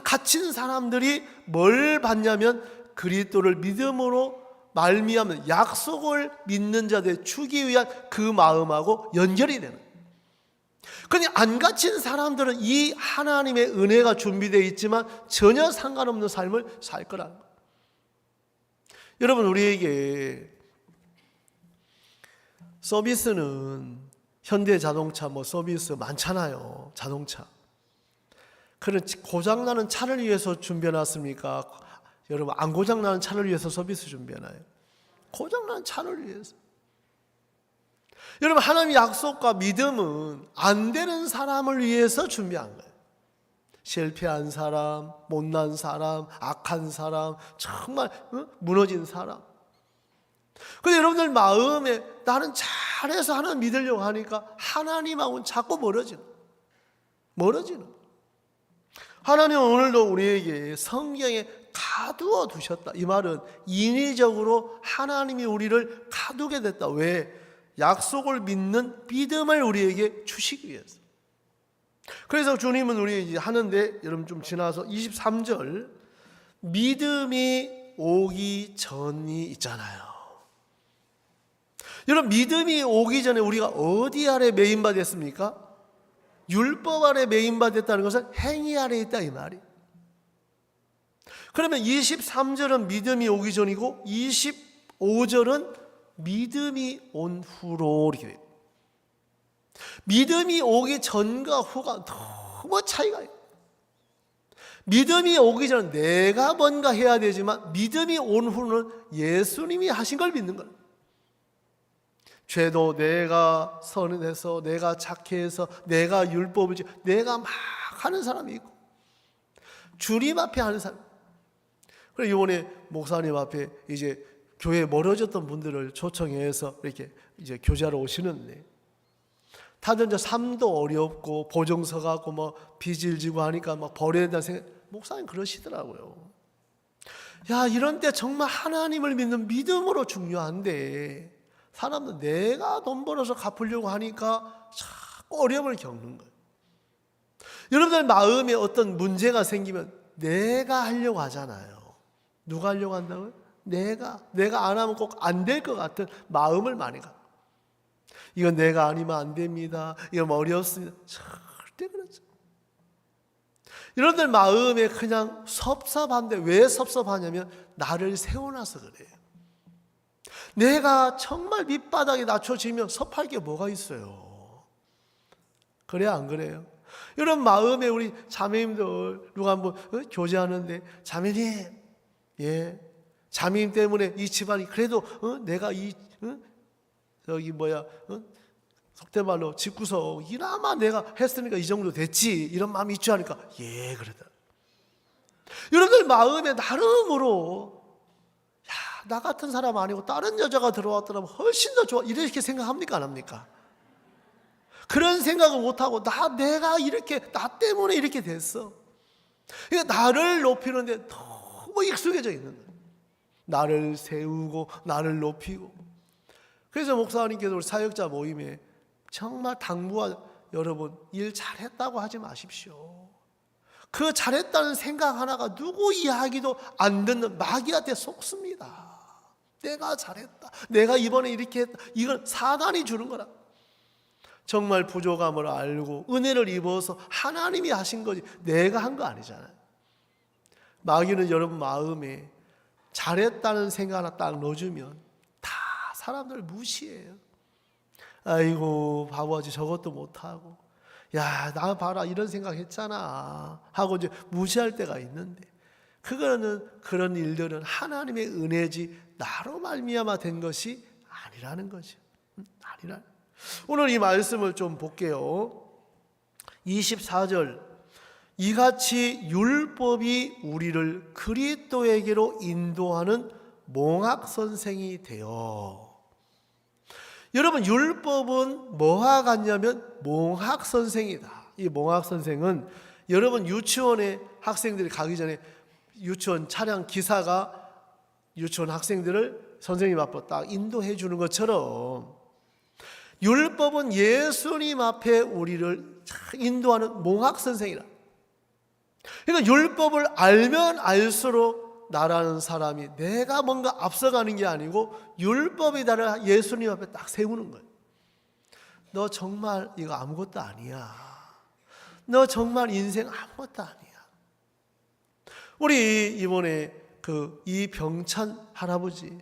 갇힌 사람들이 뭘 받냐면 그리스도를 믿음으로 말미암은 약속을 믿는 자들의 주기 위한 그 마음하고 연결이 되는 거예요. 그러니 안 갇힌 사람들은 이 하나님의 은혜가 준비되어 있지만 전혀 상관없는 삶을 살 거라는 거예요. 여러분 우리에게 서비스는 현대자동차 서비스 많잖아요. 자동차. 그런 고장나는 차를 위해서 준비해놨습니까? 여러분 안 고장나는 차를 위해서 서비스 준비해놔요. 고장나는 차를 위해서. 여러분 하나님의 약속과 믿음은 안 되는 사람을 위해서 준비한 거예요. 실패한 사람, 못난 사람, 악한 사람, 정말 무너진 사람. 근데 여러분들 마음에 나는 잘해서 하나님 믿으려고 하니까 하나님하고는 자꾸 멀어지는. 하나님은 오늘도 우리에게 성경에 가두어 두셨다. 이 말은 인위적으로 하나님이 우리를 가두게 됐다. 왜? 약속을 믿는 믿음을 우리에게 주시기 위해서. 그래서 주님은 우리 하는데, 여러분 좀 지나서 23절 믿음이 오기 전이 있잖아요. 여러분 믿음이 오기 전에 우리가 어디 아래 매인받았습니까? 율법 아래 매인받았다는 것은 행위 아래 있다 이 말이. 그러면 23절은 믿음이 오기 전이고 25절은 믿음이 온 후로 이렇게 돼요. 믿음이 오기 전과 후가 너무 차이가 있어요. 믿음이 오기 전 내가 뭔가 해야 되지만 믿음이 온 후는 예수님이 하신 걸 믿는 거예요. 죄도 내가 선해서, 내가 착해서, 내가 율법을 내가 막 하는 사람이 있고, 주님 앞에 하는 사람. 그래서 이번에 목사님 앞에 이제 교회 멀어졌던 분들을 초청해서 이렇게 이제 교제하러 오시는데, 다들 이제 삶도 어렵고 보증서 갖고 뭐 빚을 지고 하니까 막 버려야 된다는 생각. 목사님 그러시더라고요. 야, 이런 때 정말 하나님을 믿는 믿음으로 중요한데, 사람은 내가 돈 벌어서 갚으려고 하니까 자꾸 어려움을 겪는 거예요. 여러분들 마음에 어떤 문제가 생기면 내가 하려고 하잖아요. 누가 하려고 한다고요? 내가 안 하면 꼭 안 될 것 같은 마음을 많이 갖고, 이건 내가 아니면 안 됩니다, 이건 어렵습니다. 절대 그렇죠. 여러분들 마음에 그냥 섭섭한데, 왜 섭섭하냐면 나를 세워놔서 그래요. 내가 정말 밑바닥에 낮춰지면 섭할 게 뭐가 있어요? 그래요, 안 그래요? 이런 마음에 우리 자매님들 누가 한번 교제하는데, 자매님, 예, 자매님 때문에 이 집안이 그래도 내가 속된 말로 집구석 이나마 내가 했으니까 이 정도 됐지, 이런 마음이 있지 하니까 예, 그러다. 여러분들 마음에 나름으로 나 같은 사람 아니고 다른 여자가 들어왔더라면 훨씬 더 좋아, 이렇게 생각합니까, 안 합니까? 그런 생각을 못하고 내가 이렇게, 나 때문에 이렇게 됐어. 그러니까 나를 높이는데 너무 익숙해져 있는 거예요. 나를 세우고 나를 높이고. 그래서 목사님께서 우리 사역자 모임에 정말 당부와, 여러분 일 잘했다고 하지 마십시오. 그 잘했다는 생각 하나가 누구 이야기도 안 듣는 마귀한테 속습니다. 내가 잘했다, 내가 이번에 이렇게 했다, 이건 사단이 주는 거라. 정말 부족함을 알고 은혜를 입어서 하나님이 하신 거지 내가 한 거 아니잖아요. 마귀는 여러분 마음에 잘했다는 생각 하나 딱 넣어주면 다 사람들 무시해요. 아이고 바보지, 저것도 못하고, 야, 나 봐라 이런 생각했잖아 하고 이제 무시할 때가 있는데, 그런 일들은 하나님의 은혜지 나로 말미암아 된 것이 아니라는 거죠. 오늘 이 말씀을 좀 볼게요. 24절, 이같이 율법이 우리를 그리스도에게로 인도하는 몽학 선생이 되어. 여러분 율법은 뭐와 같냐면 몽학 선생이다. 이 몽학 선생은 여러분 유치원에 학생들이 가기 전에 유치원 차량 기사가 유치원 학생들을 선생님 앞으로 딱 인도해 주는 것처럼, 율법은 예수님 앞에 우리를 인도하는 몽학 선생이라. 그러니까 율법을 알면 알수록 나라는 사람이 내가 뭔가 앞서가는 게 아니고 율법이 나를 예수님 앞에 딱 세우는 거예요. 너 정말 이거 아무것도 아니야. 너 정말 인생 아무것도 아니야. 우리 이번에 이병찬 할아버지,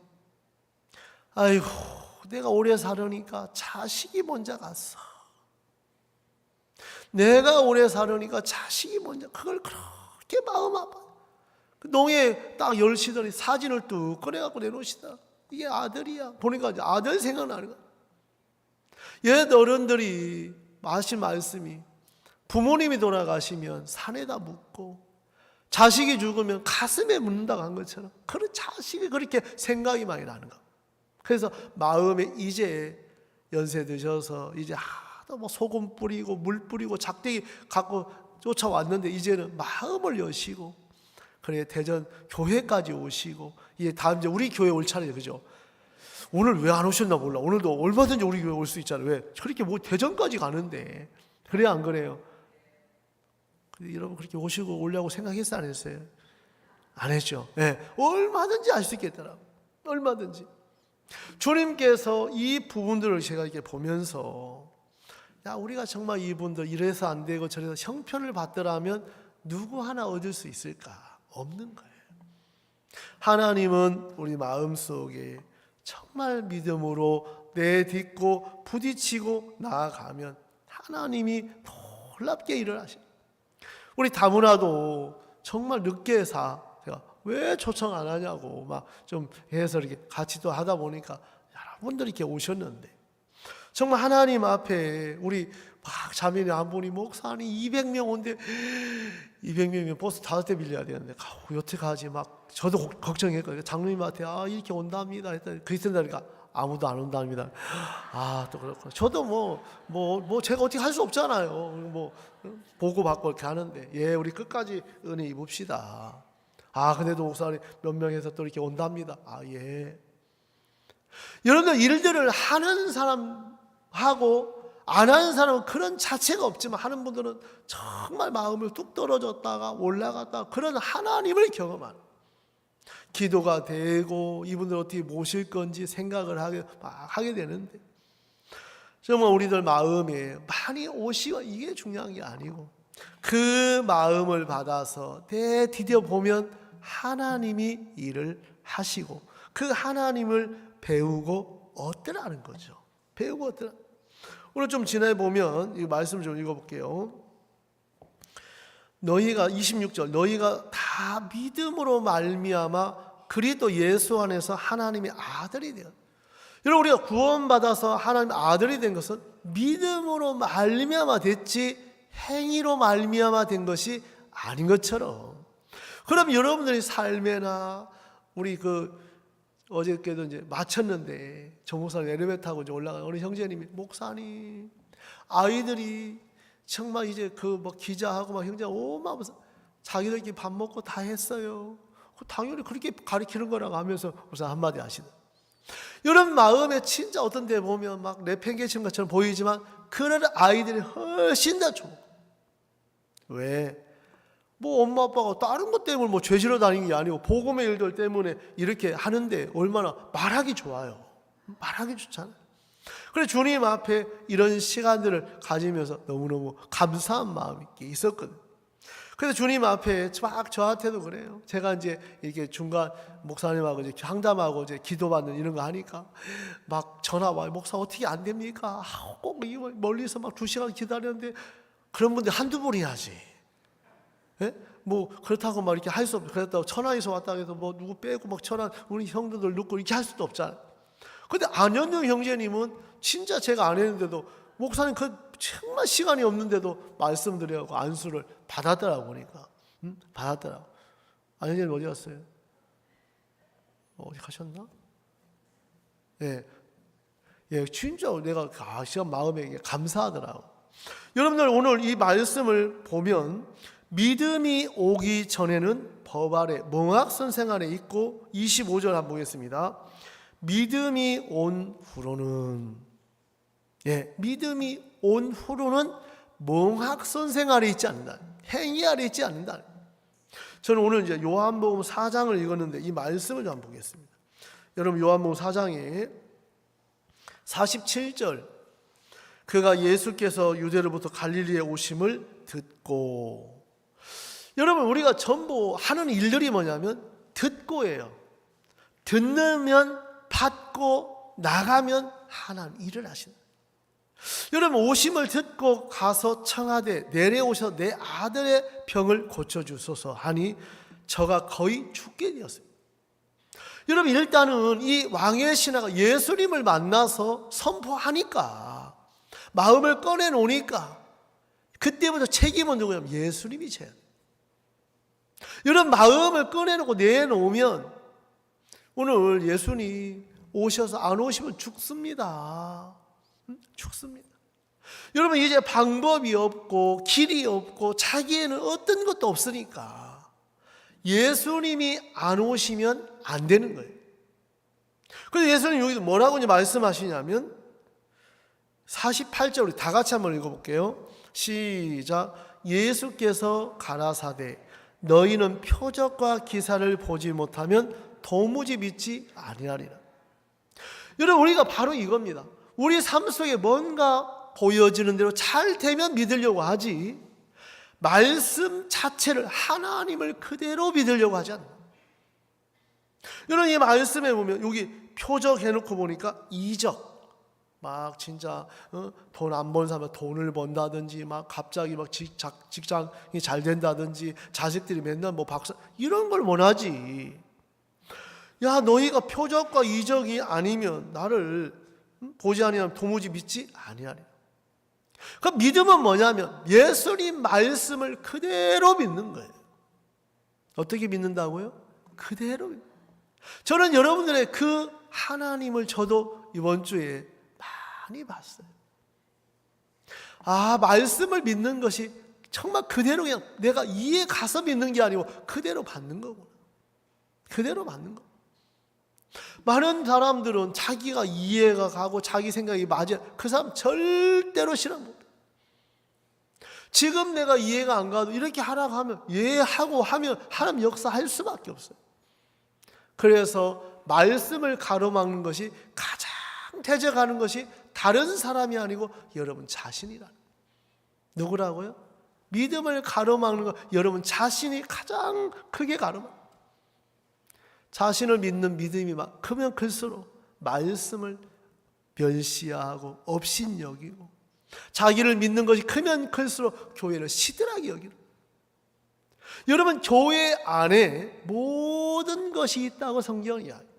아이고 내가 오래 살으니까 자식이 먼저 갔어. 내가 오래 살으니까 자식이 먼저, 그걸 그렇게 마음 아파. 농에 딱 열시더니 사진을 뚝 꺼내갖고 내놓으시다. 이게 아들이야. 보니까 이제 아들 생각나는 거야. 옛 어른들이 하신 말씀이, 부모님이 돌아가시면 산에다 묻고 자식이 죽으면 가슴에 묻는다고 한 것처럼 그런 자식이 그렇게 생각이 많이 나는 거. 그래서 마음에 이제 연세 드셔서 이제 하도 뭐 소금 뿌리고 물 뿌리고 작대기 갖고 쫓아왔는데 이제는 마음을 여시고 그래 대전 교회까지 오시고 이제 다음 이제 우리 교회 올 차례죠, 그죠? 오늘 왜 안 오셨나 몰라. 오늘도 얼마든지 우리 교회 올 수 있잖아요. 왜? 그렇게 뭐 대전까지 가는데 그래야 안 그래요? 여러분 그렇게 오시고 오려고 생각했어요, 안 했어요? 안 했죠. 네, 얼마든지 할 수 있겠더라고. 얼마든지. 주님께서 이 부분들을 제가 이렇게 보면서 야 우리가 정말 이분들 이래서 안 되고 저래서 형편을 받더라면 누구 하나 얻을 수 있을까? 없는 거예요. 하나님은 우리 마음속에 정말 믿음으로 내딛고 부딪히고 나아가면 하나님이 놀랍게 일을 하십니다. 우리 다문화도 정말 늦게 제가 왜 초청 안 하냐고 막 좀 해서 이렇게 같이 또 하다 보니까 여러분들이 이렇게 오셨는데 정말 하나님 앞에 우리 막 자매님 한 분이 목사님 200명 온대 200명이면 버스 5대 빌려야 되는데 여태까지 막 저도 걱정했거든요. 장로님한테 이렇게 온답니다 했더니 그리스도니까 아무도 안 온답니다. 또 그렇구나. 저도 뭐 제가 어떻게 할 수 없잖아요. 뭐 보고 받고 이렇게 하는데 우리 끝까지 은혜 입읍시다. 근데도 목사님 몇 명에서 또 이렇게 온답니다. 여러분들 일들을 하는 사람하고 안 하는 사람은 그런 자체가 없지만 하는 분들은 정말 마음을 뚝 떨어졌다가 올라갔다가 그런 하나님을 경험하는 기도가 되고 이분들 어떻게 모실 건지 생각을 하게 되는데 정말 우리들 마음에 많이 오시고 이게 중요한 게 아니고 그 마음을 받아서 디뎌 보면 하나님이 일을 하시고 그 하나님을 배우고 얻더라는 거죠. 배우고 얻더라. 오늘 좀 지나해 보면 이 말씀을 좀 읽어볼게요. 너희가 26절 너희가 다 믿음으로 말미암아 그리스도 예수 안에서 하나님의 아들이 되었다. 여러분 우리가 구원받아서 하나님의 아들이 된 것은 믿음으로 말미암아 됐지 행위로 말미암아 된 것이 아닌 것처럼 그럼 여러분들이 삶에나 우리 어저께도 이제 마쳤는데 정목사님 엘리베이터 타고 이제 올라가는 어느 형제님이 목사님 아이들이 정말 이제 기자하고 막 형제 오마면서 자기들끼리 밥 먹고 다 했어요. 당연히 그렇게 가르치는 거라고 하면서 목사 한마디 하시는. 이런 마음에 진짜 어떤 데 보면 막 내팽개친 것처럼 보이지만 그런 아이들이 훨씬 더 좋아. 왜? 엄마 아빠가 다른 것 때문에 죄지러 다니는 게 아니고 복음의 일들 때문에 이렇게 하는데 얼마나 말하기 좋아요. 말하기 좋잖아요. 그래서 주님 앞에 이런 시간들을 가지면서 너무너무 감사한 마음이 있었거든요. 그래서 주님 앞에 막 저한테도 그래요. 제가 이제 이렇게 중간 목사님하고 이제 상담하고 이제 기도받는 이런 거 하니까 막 전화 와요. 목사 어떻게 안 됩니까? 꼭 멀리서 막 2시간 기다렸는데 그런 분들 한두 분이야지. 그렇다고 막 이렇게 할 수 없어. 그랬다고 천안에서 왔다 해서 누구 빼고 막 천안 우리 형들을 넣고 이렇게 할 수도 없잖아요. 근데 안현영 형제님은 진짜 제가 안 했는데도 목사님 정말 시간이 없는데도 말씀드리라고 안수를 받았더라고 보니까 받았더라고. 안현영 어디 갔어요? 어디 가셨나? 진짜 내가 시간 마음에 감사하더라고. 여러분들 오늘 이 말씀을 보면 믿음이 오기 전에는 법 아래 멍학선 생활에 있고 25절 한번 보겠습니다. 믿음이 온 후로는 믿음이 온 후로는 멍학선 생활에 있지 않는다. 행위 아래 있지 않는다. 저는 오늘 이제 요한복음 4장을 읽었는데 이 말씀을 좀 한번 보겠습니다. 여러분 요한복음 4장에 47절 그가 예수께서 유대로부터 갈릴리에 오심을 듣고 여러분 우리가 전부 하는 일들이 뭐냐면 듣고예요. 듣는 받고 나가면 하나님 일을 하신다. 여러분 오심을 듣고 가서 청하되 내려오셔서 내 아들의 병을 고쳐주소서 하니 저가 거의 죽게 되었습니다. 여러분 일단은 이 왕의 신하가 예수님을 만나서 선포하니까 마음을 꺼내놓으니까 그때부터 책임은 누구냐면 예수님이 져야 돼요. 이런 마음을 꺼내놓고 내놓으면 오늘 예수님 오셔서 안 오시면 죽습니다. 죽습니다. 여러분 이제 방법이 없고 길이 없고 자기에는 어떤 것도 없으니까 예수님이 안 오시면 안 되는 거예요. 그래서 예수님 여기서 뭐라고 이제 말씀하시냐면 48절 우리 다 같이 한번 읽어볼게요. 시작. 예수께서 가라사대 너희는 표적과 기사를 보지 못하면 도무지 믿지 아니하리라. 여러분 우리가 바로 이겁니다. 우리 삶 속에 뭔가 보여지는 대로 잘 되면 믿으려고 하지 말씀 자체를 하나님을 그대로 믿으려고 하지 않는. 여러분 이 말씀에 보면 여기 표적 해놓고 보니까 이적 막 진짜 돈 안 번 사람 돈을 번다든지 막 갑자기 막 직장이 잘 된다든지 자식들이 맨날 뭐 박사 이런 걸 원하지. 야 너희가 표적과 이적이 아니면 나를 보지 아니하면 도무지 믿지 아니하리라. 그 믿음은 뭐냐면 예수님 말씀을 그대로 믿는 거예요. 어떻게 믿는다고요? 그대로 믿는. 저는 여러분들의 그 하나님을 저도 이번 주에 많이 봤어요. 아 말씀을 믿는 것이 정말 그대로 그냥 내가 이해 가서 믿는 게 아니고 그대로 받는 거구나. 그대로 받는 거. 많은 사람들은 자기가 이해가 가고 자기 생각이 맞아. 그 사람 절대로 실현 못해. 지금 내가 이해가 안 가도 이렇게 하라고 하면 이해하고 하면 하나님 역사할 수밖에 없어요. 그래서 말씀을 가로막는 것이 가장 대적하는 것이 다른 사람이 아니고 여러분 자신이라는. 누구라고요? 믿음을 가로막는 것 여러분 자신이 가장 크게 가로막. 자신을 믿는 믿음이 막 크면 클수록 말씀을 멸시하고 업신여기고 자기를 믿는 것이 크면 클수록 교회를 시들하게 여기는. 여러분 교회 안에 모든 것이 있다고 성경은 이야기해요.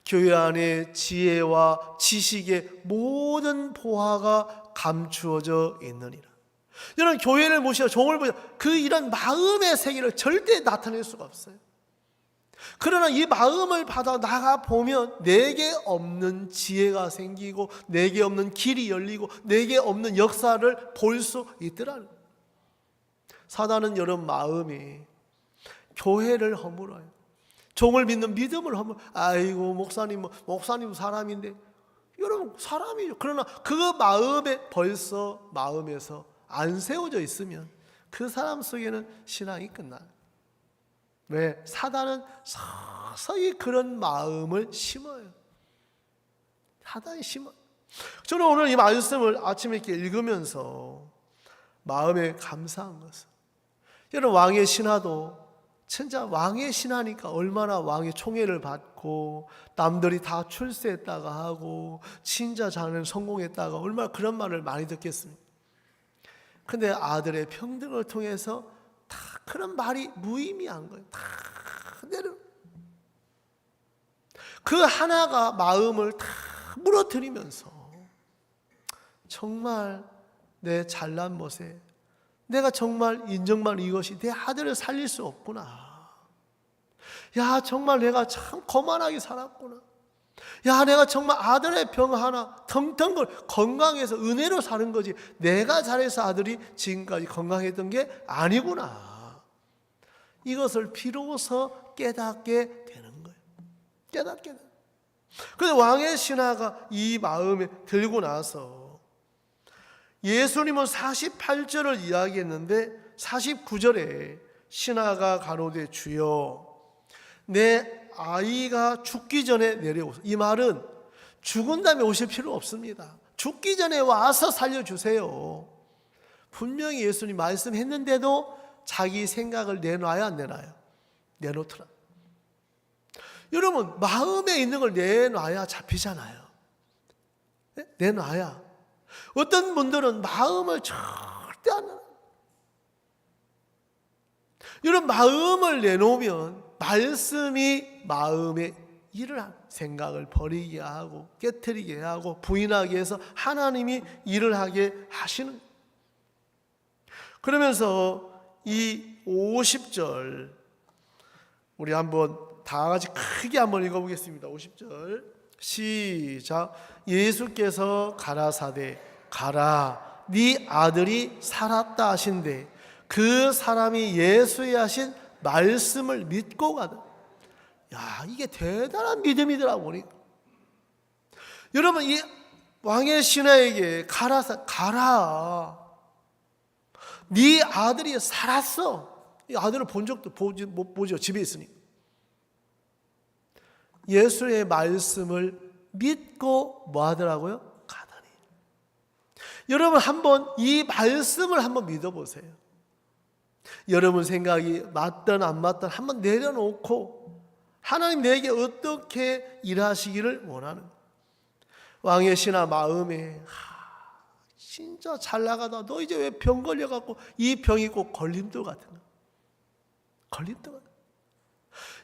교회 안에 지혜와 지식의 모든 보화가 감추어져 있느니라. 여러분 교회를 보시고 종을 보시고 그 이런 마음의 세계를 절대 나타낼 수가 없어요. 그러나 이 마음을 받아 나가 보면 내게 없는 지혜가 생기고 내게 없는 길이 열리고 내게 없는 역사를 볼 수 있더라는 거예요. 사단은 여러분 마음이 교회를 허물어요. 종을 믿는 믿음을 허물. 아이고 목사님 사람인데 여러분 사람이죠. 그러나 그 마음에 벌써 마음에서 안 세워져 있으면 그 사람 속에는 신앙이 끝나요. 왜? 사단은 서서히 그런 마음을 심어요. 사단이 심어요. 저는 오늘 이 말씀을 아침에 이렇게 읽으면서 마음에 감사한 것은 여러분 왕의 신하도 진짜 왕의 신하니까 얼마나 왕의 총애를 받고 남들이 다 출세했다가 하고 친자 자는 성공했다가 얼마나 그런 말을 많이 듣겠습니까? 근데 아들의 평등을 통해서 다 그런 말이 무의미한 거예요. 다 내려. 그 하나가 마음을 다 무너뜨리면서 정말 내 잘난 못에 내가 정말 인정만 이것이 내 아들을 살릴 수 없구나. 야 정말 내가 참 거만하게 살았구나. 야 내가 정말 아들의 병 하나 텅텅 건강해서 은혜로 사는 거지 내가 잘해서 아들이 지금까지 건강했던 게 아니구나. 이것을 비로소 깨닫게 되는 거예요. 깨닫게 되는 거예요. 그래서 왕의 신하가 이 마음에 들고 나서 예수님은 48절을 이야기했는데 49절에 신하가 가로되 주여 내 아이가 죽기 전에 내려오소서. 이 말은 죽은 다음에 오실 필요 없습니다. 죽기 전에 와서 살려주세요. 분명히 예수님 말씀했는데도 자기 생각을 내놔야 안 내놔요? 내놓더라. 여러분 마음에 있는 걸 내놔야 잡히잖아요. 내놔야. 어떤 분들은 마음을 절대 안 내놔요. 여러분 마음을 내놓으면 말씀이 마음에 일을 하는 생각을 버리게 하고 깨트리게 하고 부인하게 해서 하나님이 일을 하게 하시는. 그러면서 이 50절 우리 한번 다 같이 크게 한번 읽어보겠습니다. 50절 시작. 예수께서 가라사대 가라 네 아들이 살았다 하신대 그 사람이 예수의 하신 말씀을 믿고 가다. 야, 이게 대단한 믿음이더라고 보니까. 여러분, 이 왕의 신하에게 가라. 네 아들이 살았어. 이 아들을 본 적도 못 보죠. 집에 있으니. 예수의 말씀을 믿고 뭐 하더라고요? 가다니. 여러분 한번 이 말씀을 한번 믿어보세요. 여러분 생각이 맞든 안 맞든 한번 내려놓고 하나님 내게 어떻게 일하시기를 원하는 왕의 신하 마음에 진짜 잘 나가다 너 이제 왜 병 걸려갖고 이 병이 꼭 걸림돌 같은 거 걸림돌 같은 거.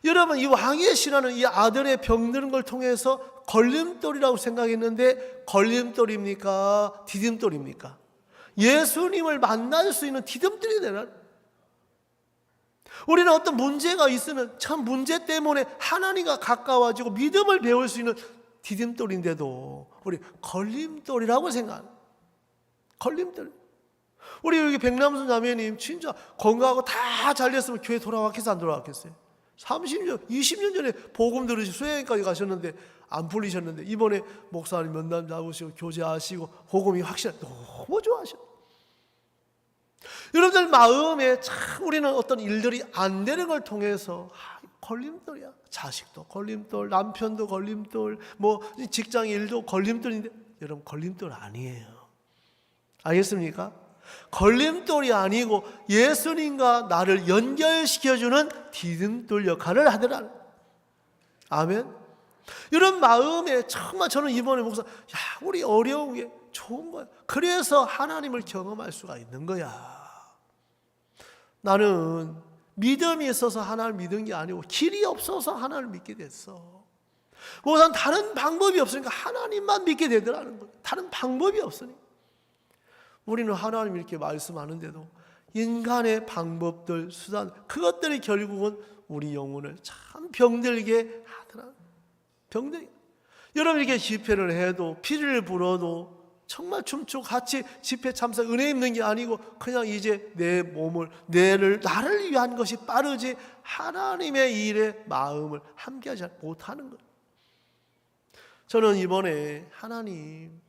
여러분 이 왕의 신하는 이 아들의 병드는 걸 통해서 걸림돌이라고 생각했는데 걸림돌입니까? 디딤돌입니까? 예수님을 만날 수 있는 디딤돌이 되라. 우리는 어떤 문제가 있으면 참 문제 때문에 하나님과 가까워지고 믿음을 배울 수 있는 디딤돌인데도 우리 걸림돌이라고 생각합니다. 걸림돌. 우리 여기 백남순 자매님 진짜 건강하고 다 잘 됐으면 교회 돌아왔겠어요? 안 돌아왔겠어요? 30년, 20년 전에 복음 들으시고 수행까지 가셨는데 안 풀리셨는데 이번에 목사님 면담 잡으시고 교제하시고 복음이 확실히 너무 좋아하셨어요. 여러분들 마음에 참 우리는 어떤 일들이 안 되는 걸 통해서 걸림돌이야. 자식도 걸림돌, 남편도 걸림돌, 뭐 직장 일도 걸림돌인데 여러분 걸림돌 아니에요. 알겠습니까? 걸림돌이 아니고 예수님과 나를 연결시켜주는 디딤돌 역할을 하더라. 아멘. 이런 마음에 정말 저는 이번에 목사, 우리 어려운 게 좋은 거야. 그래서 하나님을 경험할 수가 있는 거야. 나는 믿음이 있어서 하나님을 믿은 게 아니고 길이 없어서 하나님을 믿게 됐어. 우선 다른 방법이 없으니까 하나님만 믿게 되더라는 거야. 다른 방법이 없으니. 우리는 하나님 이렇게 말씀하는데도 인간의 방법들, 수단, 그것들이 결국은 우리 영혼을 참 병들게 하더라. 병들게. 여러분 이렇게 집회를 해도 피리를 불어도 정말 춤추고 같이 집회 참석 은혜 입는 게 아니고 그냥 이제 내 몸을 나를 위한 것이 빠르지 하나님의 일에 마음을 함께하지 못하는 거예요. 저는 이번에 하나님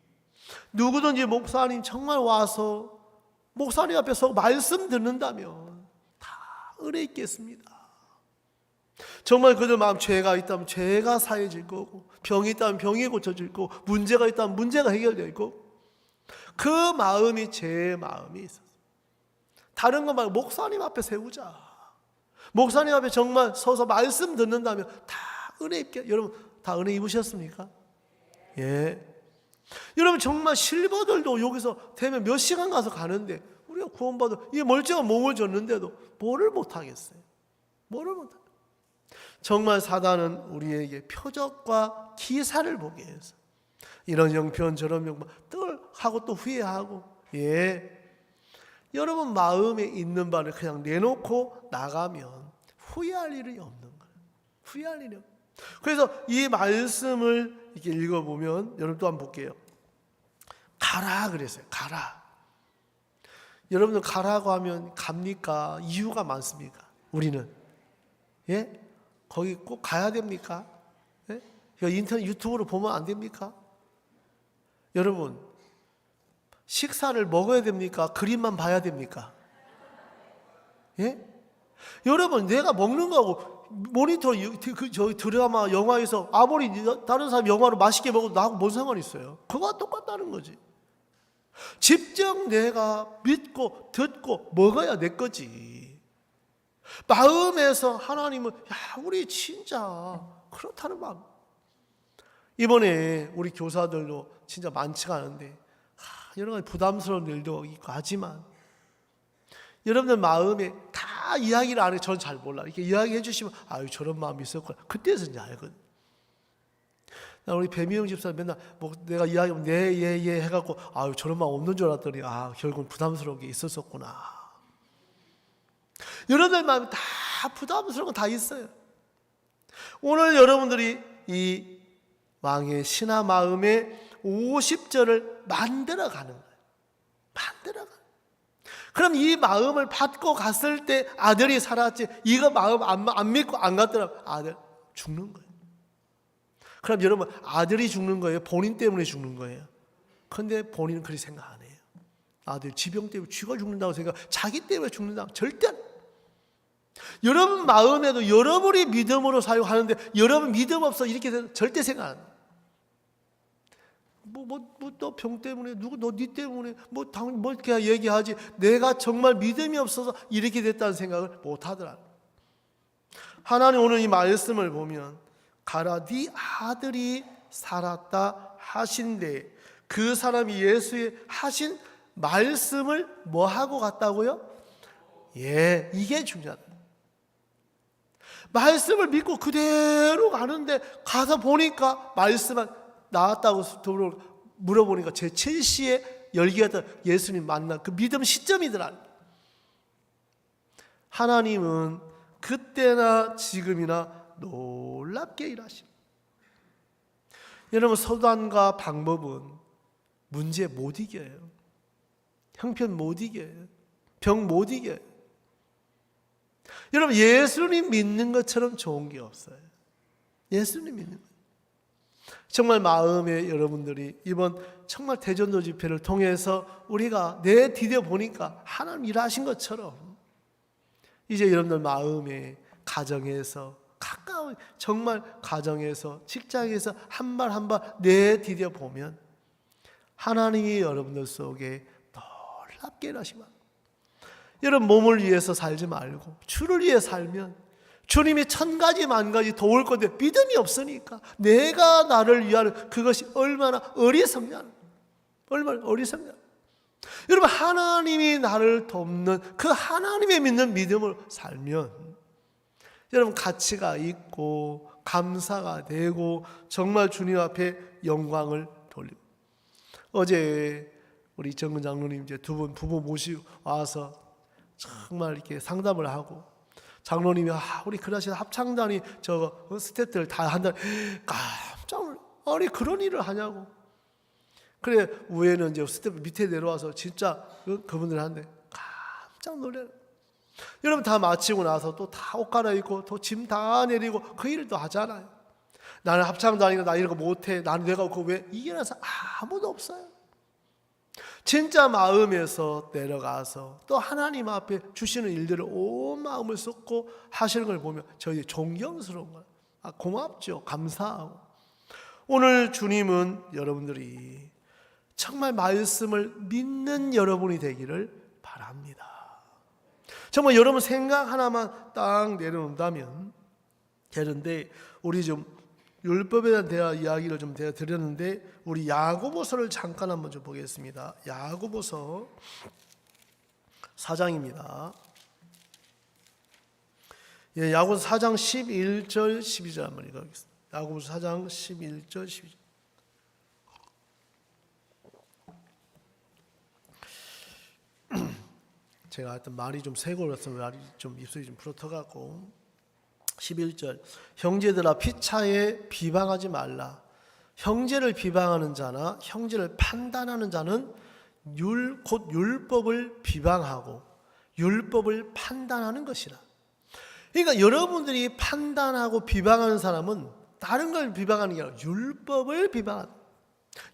누구든지 목사님 정말 와서 목사님 앞에서 말씀 듣는다면 다 은혜 있겠습니다. 정말 그들 마음 죄가 있다면 죄가 사해질 거고 병이 있다면 병이 고쳐질 거고 문제가 있다면 문제가 해결될 거고 그 마음이 제 마음이 있었어요. 다른 거 말고 목사님 앞에 세우자. 목사님 앞에 정말 서서 말씀 듣는다면 다 은혜 입게. 여러분 다 은혜 입으셨습니까? 예. 여러분 정말 실버들도 여기서 되면 몇 시간 가서 가는데 우리가 구원받아 이 멀쩡한 몸을 줬는데도 뭐를 못하겠어요? 뭐를 못하겠어요? 정말 사단은 우리에게 표적과 기사를 보게 해서 이런 형편 저런 형편 늘 하고 또 후회하고 여러분 마음에 있는 바를 그냥 내놓고 나가면 후회할 일이 없는 거예요. 후회할 일이 없어요. 그래서 이 말씀을 이렇게 읽어보면 여러분 또 한번 볼게요. 가라 그랬어요. 가라. 여러분들 가라고 하면 갑니까? 이유가 많습니까? 우리는 거기 꼭 가야 됩니까? 인터넷 유튜브로 보면 안 됩니까? 여러분 식사를 먹어야 됩니까? 그림만 봐야 됩니까? 여러분 내가 먹는 거하고 모니터 저희 드라마 영화에서 아무리 다른 사람 영화로 맛있게 먹어도 나하고 뭔 상관이 있어요? 그거와 똑같다는 거지. 직접 내가 믿고 듣고 먹어야 내 거지. 마음에서 하나님은 우리 진짜 그렇다는 마음. 이번에 우리 교사들도 진짜 많지가 않은데 여러 가지 부담스러운 일도 있고 하지만 여러분들 마음에 다 이야기를 안 해. 저는 잘 몰라. 이렇게 이야기해 주시면 아유 저런 마음이 있었구나. 그때서 이제 알거든. 우리 배미영 집사 맨날 뭐 내가 이야기하면 네, 예 해갖고 아유 저런 마음 없는 줄 알았더니 결국은 부담스러운 게 있었었구나. 여러분들 마음에 다 부담스러운 거 다 있어요. 오늘 여러분들이 이 왕의 신하 마음의 50절을 만들어가는 거예요. 만들어가는 거예요. 그럼 이 마음을 받고 갔을 때 아들이 살았지, 이거 마음 안 믿고 안 갔더라면 아들 죽는 거예요. 그럼 여러분, 아들이 죽는 거예요? 본인 때문에 죽는 거예요? 근데 본인은 그렇게 생각 안 해요. 아들 지병 때문에 쥐가 죽는다고 생각, 자기 때문에 죽는다고 절대 안 해요. 여러분 마음에도 여러분이 믿음으로 사용하는데 여러분 믿음 없어 이렇게 절대 생각 안 해요. 너 병 때문에, 너 니 때문에, 뭐 이렇게 얘기하지. 내가 정말 믿음이 없어서 이렇게 됐다는 생각을 못 하더라. 하나님 오늘 이 말씀을 보면, 가라, 네 아들이 살았다 하신데, 그 사람이 예수의 하신 말씀을 뭐 하고 갔다고요? 예, 이게 중요하다. 말씀을 믿고 그대로 가는데, 가서 보니까 말씀은 나왔다고 물어보니까 제7시에 열기가 예수님 만나 그 믿음 시점이더라. 하나님은 그때나 지금이나 놀랍게 일하십니다. 여러분,手段과 방법은 문제 못 이겨요. 형편 못 이겨요. 병 못 이겨요. 여러분, 예수님 믿는 것처럼 좋은 게 없어요. 예수님 믿는 것. 정말 마음에 여러분들이 이번 정말 대전도 집회를 통해서 우리가 내디뎌 보니까 하나님 일하신 것처럼 이제 여러분들 마음에 가정에서 가까운, 정말 가정에서 직장에서 한 발 한 발 내디뎌 보면 하나님이 여러분들 속에 놀랍게 일하시고, 여러분 몸을 위해서 살지 말고 주를 위해 살면 주님이 1000가지 만가지 도울 건데 믿음이 없으니까 내가 나를 위하는 그것이 얼마나 어리석냐, 얼마나 어리석냐. 여러분, 하나님이 나를 돕는 그 하나님의 믿는 믿음을 살면 여러분 가치가 있고 감사가 되고 정말 주님 앞에 영광을 돌리고. 어제 우리 정근 장로님 이제 두 분 부부 모시고 와서 정말 이렇게 상담을 하고, 장로님이 우리 그라시아 합창단이 저 스태프들 다 한다, 깜짝 놀라. 아니 그런 일을 하냐고. 그래 위에는 이제 스태프 밑에 내려와서 진짜 그분들 한데 깜짝 놀래요. 여러분 다 마치고 나서 또 다 옷 갈아입고 또 짐 다 내리고 그 일을 또 하잖아요. 나는 합창단이고 나 이런 거 못해, 나는 내가 그 왜 이겨낸 사람 아무도 없어요. 진짜 마음에서 내려가서 또 하나님 앞에 주시는 일들을 온 마음을 쏟고 하시는 걸 보면 저희 존경스러운 거예요. 고맙죠. 감사하고. 오늘 주님은 여러분들이 정말 말씀을 믿는 여러분이 되기를 바랍니다. 정말 여러분 생각 하나만 딱 내려놓는다면 되는데, 우리 좀 율법에 대한 이야기를 좀 제가 드렸는데, 우리 야고보서를 잠깐 한번 좀 보겠습니다. 야고보서 4장입니다. 예, 야고보서 4장 11절 12절 한번 읽어보겠습니다. 야고보서 4장 11절 12절. 제가 하여튼 말이 좀 세고 그래서 말이 좀 입술이 좀 풀어터갖고, 11절, 형제들아 피차에 비방하지 말라. 형제를 비방하는 자나 형제를 판단하는 자는 곧 율법을 비방하고 율법을 판단하는 것이라. 그러니까 여러분들이 판단하고 비방하는 사람은 다른 걸 비방하는 게 아니라 율법을 비방한다.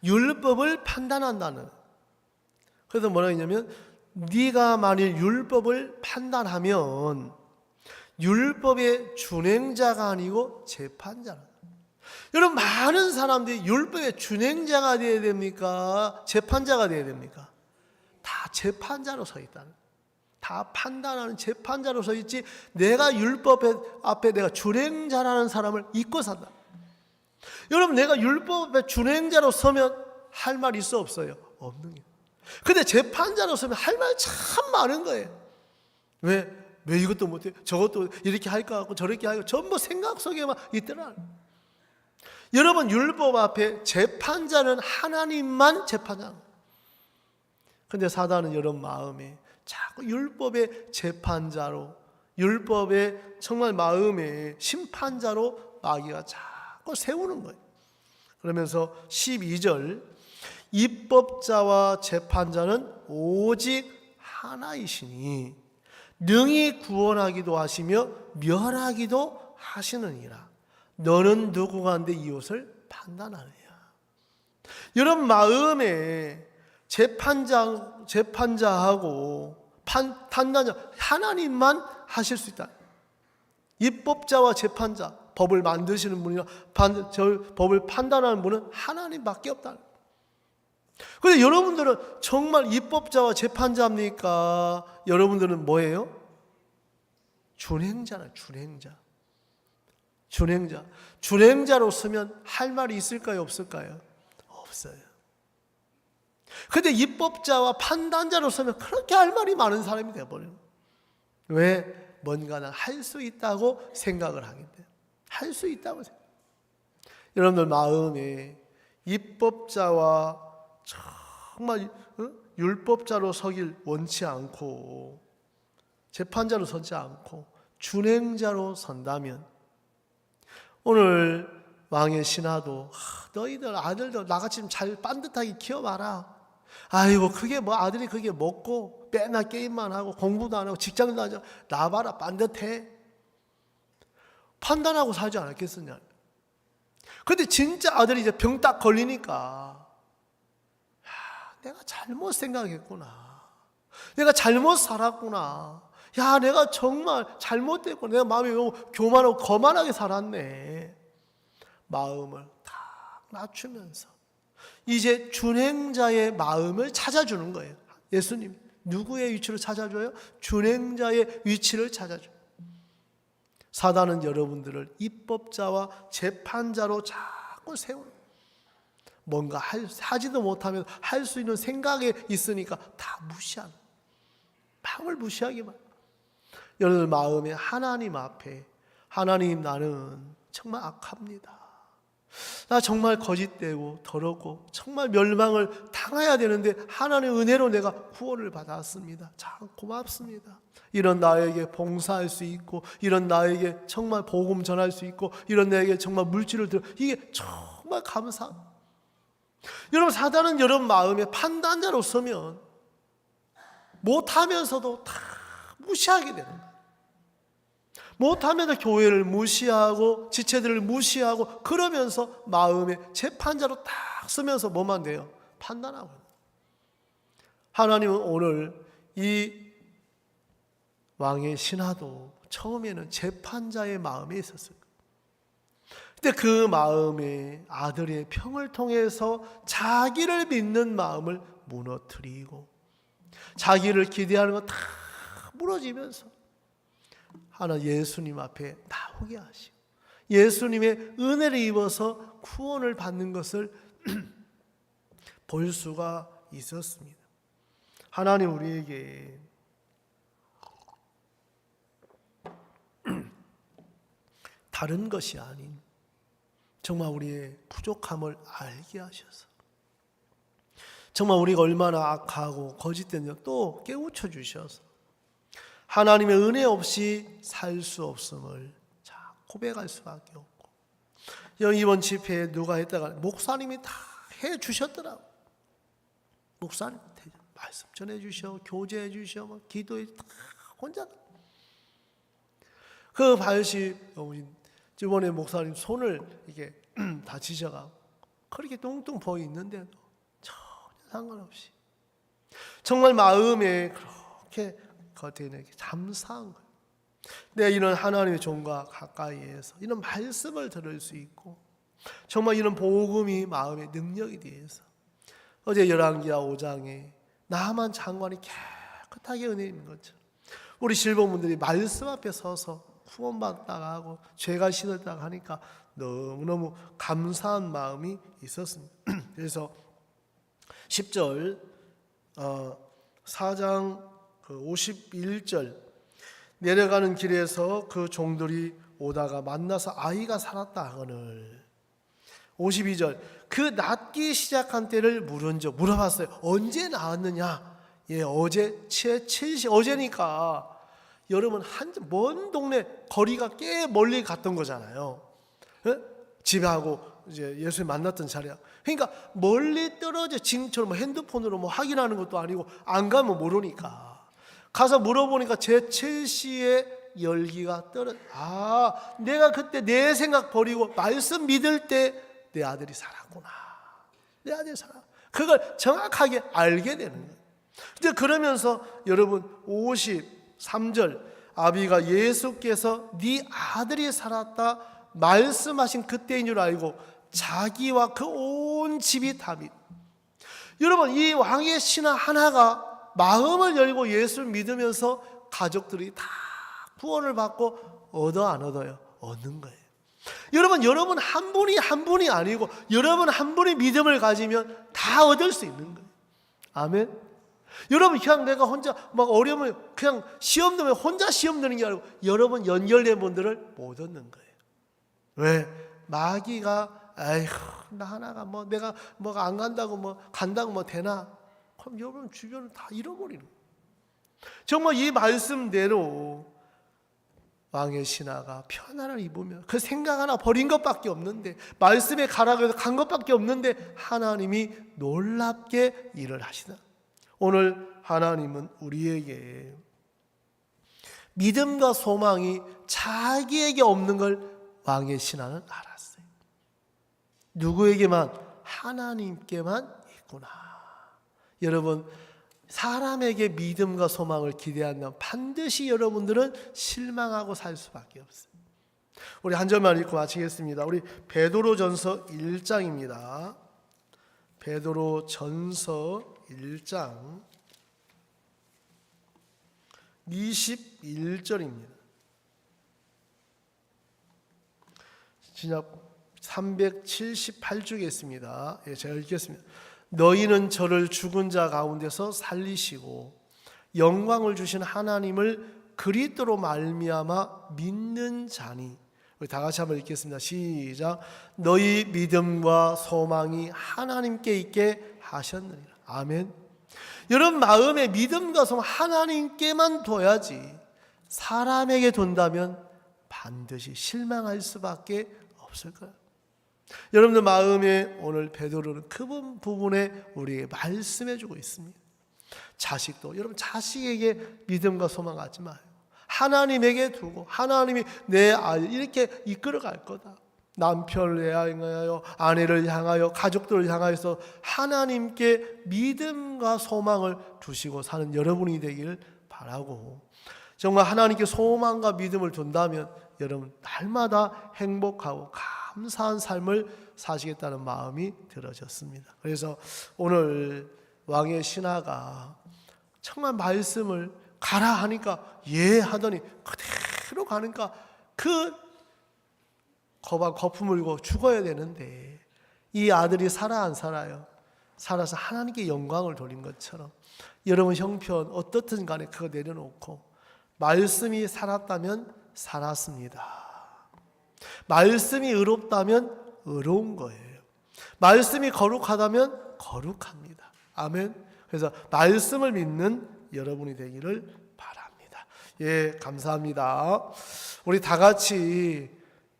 율법을 판단한다는. 그래서 뭐라 했냐면, 네가 만일 율법을 판단하면 율법의 준행자가 아니고 재판자라. 여러분, 많은 사람들이 율법의 준행자가 되어야 됩니까? 재판자가 되어야 됩니까? 다 재판자로 서 있다는, 다 판단하는 재판자로 서 있지, 내가 율법 앞에 내가 준행자라는 사람을 잊고 산다. 여러분, 내가 율법의 준행자로 서면 할 말 있어 없어요? 없는 거예요. 근데 재판자로 서면 할 말 참 많은 거예요. 왜 이것도 못해? 저것도 이렇게 할까 하고 저렇게 하고 전부 생각 속에만 있더라. 여러분, 율법 앞에 재판자는 하나님만 재판자. 근데 사단은 여러분 마음에 자꾸 율법의 재판자로, 율법의 정말 마음의 심판자로 마귀가 자꾸 세우는 거예요. 그러면서 12절, 입법자와 재판자는 오직 하나이시니 능히 구원하기도 하시며 멸하기도 하시느니라. 너는 누구가 한데 이웃을 판단하느냐. 여러분 마음에 재판자하고 판단자 하나님만 하실 수 있다. 입법자와 재판자, 법을 만드시는 분이나 법을 판단하는 분은 하나님밖에 없다. 그런데 여러분들은 정말 입법자와 재판자입니까? 여러분들은 뭐예요? 준행자나 준행자로 서면 할 말이 있을까요? 없을까요? 없어요. 그런데 입법자와 판단자로 서면 그렇게 할 말이 많은 사람이 되어버려요. 왜? 뭔가는 할 수 있다고 생각을 하기 때문에. 할 수 있다고 생각. 여러분들 마음에 입법자와 정말 율법자로 서길 원치 않고 재판자로 서지 않고 준행자로 선다면 오늘 왕의 신하도 너희들 아들도 나같이 좀 잘 반듯하게 키워봐라. 아이고 그게 뭐 아들이 그게 먹고 맨날 게임만 하고 공부도 안 하고 직장도 안 하고 나봐라 반듯해. 판단하고 살지 않았겠느냐. 근데 진짜 아들이 이제 병 딱 걸리니까 내가 잘못 생각했구나. 내가 잘못 살았구나. 야, 내가 정말 잘못됐구나. 내가 마음이 너무 교만하고 거만하게 살았네. 마음을 딱 낮추면서 이제 준행자의 마음을 찾아주는 거예요. 예수님 누구의 위치를 찾아줘요? 준행자의 위치를 찾아줘요. 사단은 여러분들을 입법자와 재판자로 자꾸 세우는, 뭔가 하지도 못하면 할 수 있는 생각에 있으니까 다 무시하는, 마음을 무시하기만. 여러분들 마음에 하나님 앞에, 하나님 나는 정말 악합니다. 나 정말 거짓되고 더럽고 정말 멸망을 당해야 되는데 하나님의 은혜로 내가 구원을 받았습니다. 참 고맙습니다. 이런 나에게 봉사할 수 있고, 이런 나에게 정말 복음 전할 수 있고, 이런 나에게 정말 물질을 들어, 이게 정말 감사합니다. 여러분 사단은 여러분 마음에 판단자로 서면 못하면서도 다 무시하게 되는 거예요. 못하면서 교회를 무시하고 지체들을 무시하고 그러면서 마음에 재판자로 딱 서면서 뭐만 돼요? 판단하고. 하나님은 오늘 이 왕의 신하도 처음에는 재판자의 마음에 있었을 거예요. 근데 그 마음에 아들의 평을 통해서 자기를 믿는 마음을 무너뜨리고 자기를 기대하는 거 다 무너지면서 하나 예수님 앞에 나오게 하시고 예수님의 은혜를 입어서 구원을 받는 것을 볼 수가 있었습니다. 하나님 우리에게 다른 것이 아닌 정말 우리의 부족함을 알게 하셔서 정말 우리가 얼마나 악하고 거짓된지 또 깨우쳐 주셔서 하나님의 은혜 없이 살 수 없음을 고백할 수밖에 없고, 이번 집회에 누가 했다가 목사님이 다 해주셨더라고. 목사님 말씀 전해주셔, 교제해 주셔, 기도해 다 혼자. 그 바요시 이번에 목사님 손을 이게 다치셔가 그렇게 뚱뚱 보이 있는데도 전혀 상관없이 정말 마음에 그렇게 겉에는 감사한 거예요. 내가 이런 하나님의 종과 가까이에서 이런 말씀을 들을 수 있고 정말 이런 복음이 마음의 능력이 되어서 어제 열왕기하 5장에 나만 장관이 깨끗하게 은혜 있는 것처럼 우리 실버분들이 말씀 앞에 서서 구원받다가 하고 죄가 씻었다가 하니까 너무너무 감사한 마음이 있었습니다. 그래서 10절 4장 51절 내려가는 길에서 그 종들이 오다가 만나서 아이가 살았다 하거늘 52절 그 낫기 시작한 때를 물은즉 물어봤어요. 언제 낳았느냐? 예, 어제 어제니까 여러분 먼 동네 거리가 꽤 멀리 갔던 거잖아요. 예? 집하고 이제 예수님 만났던 자리야. 그러니까 멀리 떨어져 지금처럼 뭐 핸드폰으로 뭐 확인하는 것도 아니고 안 가면 모르니까 가서 물어보니까 제7시에 열기가 떨어져. 내가 그때 내 생각 버리고 말씀 믿을 때 내 아들이 살았구나. 내 아들이 살아. 그걸 정확하게 알게 되는 거예요. 이제 그러면서 여러분 53절 아비가 예수께서 네 아들이 살았다 말씀하신 그때인 줄 알고 자기와 그 온 집이 다 믿. 여러분 이 왕의 신하 하나가 마음을 열고 예수를 믿으면서 가족들이 다 구원을 받고 얻어 안 얻어요? 얻는 거예요. 여러분 한 분이 아니고 여러분 한 분이 믿음을 가지면 다 얻을 수 있는 거예요. 아멘. 여러분 그냥 내가 혼자 막 어려우면 그냥 시험 들면 혼자 시험 드는 게 아니고 여러분 연결된 분들을 못 얻는 거예요. 왜? 마귀가 나 하나가 뭐 내가 뭐가 안 간다고 뭐 간다고 뭐 되나? 그럼 여러분 주변을 다 잃어버리는 거예요. 정말 이 말씀대로 왕의 신하가 편안을 입으면 그 생각 하나 버린 것밖에 없는데 말씀에 가라고 해서 간 것밖에 없는데 하나님이 놀랍게 일을 하시다. 오늘 하나님은 우리에게 믿음과 소망이 자기에게 없는 걸 왕의 신하는 알았어요. 누구에게만? 하나님께만 있구나. 여러분 사람에게 믿음과 소망을 기대한다면 반드시 여러분들은 실망하고 살 수밖에 없어요. 우리 한 절만 읽고 마치겠습니다. 우리 베드로전서 1장입니다. 베드로전서 1장 21절입니다. 진짜 378쪽에 있습니다. 예, 제가 읽겠습니다. 너희는 저를 죽은 자 가운데서 살리시고 영광을 주신 하나님을 그리스도로 말미암아 믿는 자니. 우리 다 같이 한번 읽겠습니다. 시작. 너희 믿음과 소망이 하나님께 있게 하셨느니라. 아멘. 여러분 마음에 믿음과 소망 하나님께만 둬야지 사람에게 둔다면 반드시 실망할 수밖에 없을 거예요. 여러분들 마음에 오늘 베드로는 그 부분에 우리에게 말씀해 주고 있습니다. 자식도 여러분 자식에게 믿음과 소망 갖지 마요. 하나님에게 두고 하나님이 내 아이 이렇게 이끌어 갈 거다. 남편을 향하여 아내를 향하여 가족들을 향하여서 하나님께 믿음과 소망을 두시고 사는 여러분이 되길 바라고 정말 하나님께 소망과 믿음을 둔다면 여러분 날마다 행복하고 감사한 삶을 사시겠다는 마음이 들어졌습니다. 그래서 오늘 왕의 신하가 정말 말씀을 가라 하니까 예 하더니 그대로 가니까 그 거품 물고 죽어야 되는데 이 아들이 살아 안 살아요? 살아서 하나님께 영광을 돌린 것처럼 여러분 형편 어떻든 간에 그거 내려놓고 말씀이 살았다면 살았습니다. 말씀이 의롭다면 의로운 거예요. 말씀이 거룩하다면 거룩합니다. 아멘. 그래서 말씀을 믿는 여러분이 되기를 바랍니다. 예, 감사합니다. 우리 다 같이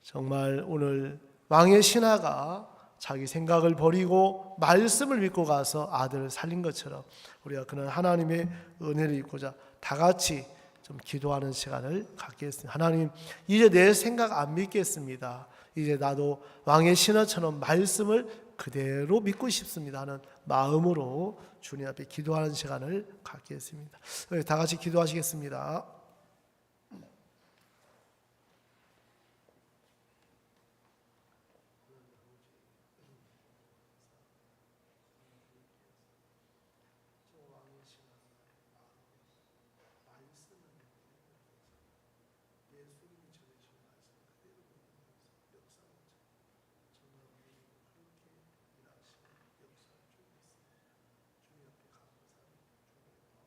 정말 오늘 왕의 신하가 자기 생각을 버리고 말씀을 믿고 가서 아들을 살린 것처럼 우리가 그런 하나님의 은혜를 입고자 다 같이 좀 기도하는 시간을 갖겠습니다. 하나님, 이제 내 생각 안 믿겠습니다. 이제 나도 왕의 신하처럼 말씀을 그대로 믿고 싶습니다 하는 마음으로 주님 앞에 기도하는 시간을 갖겠습니다. 다 같이 기도하시겠습니다.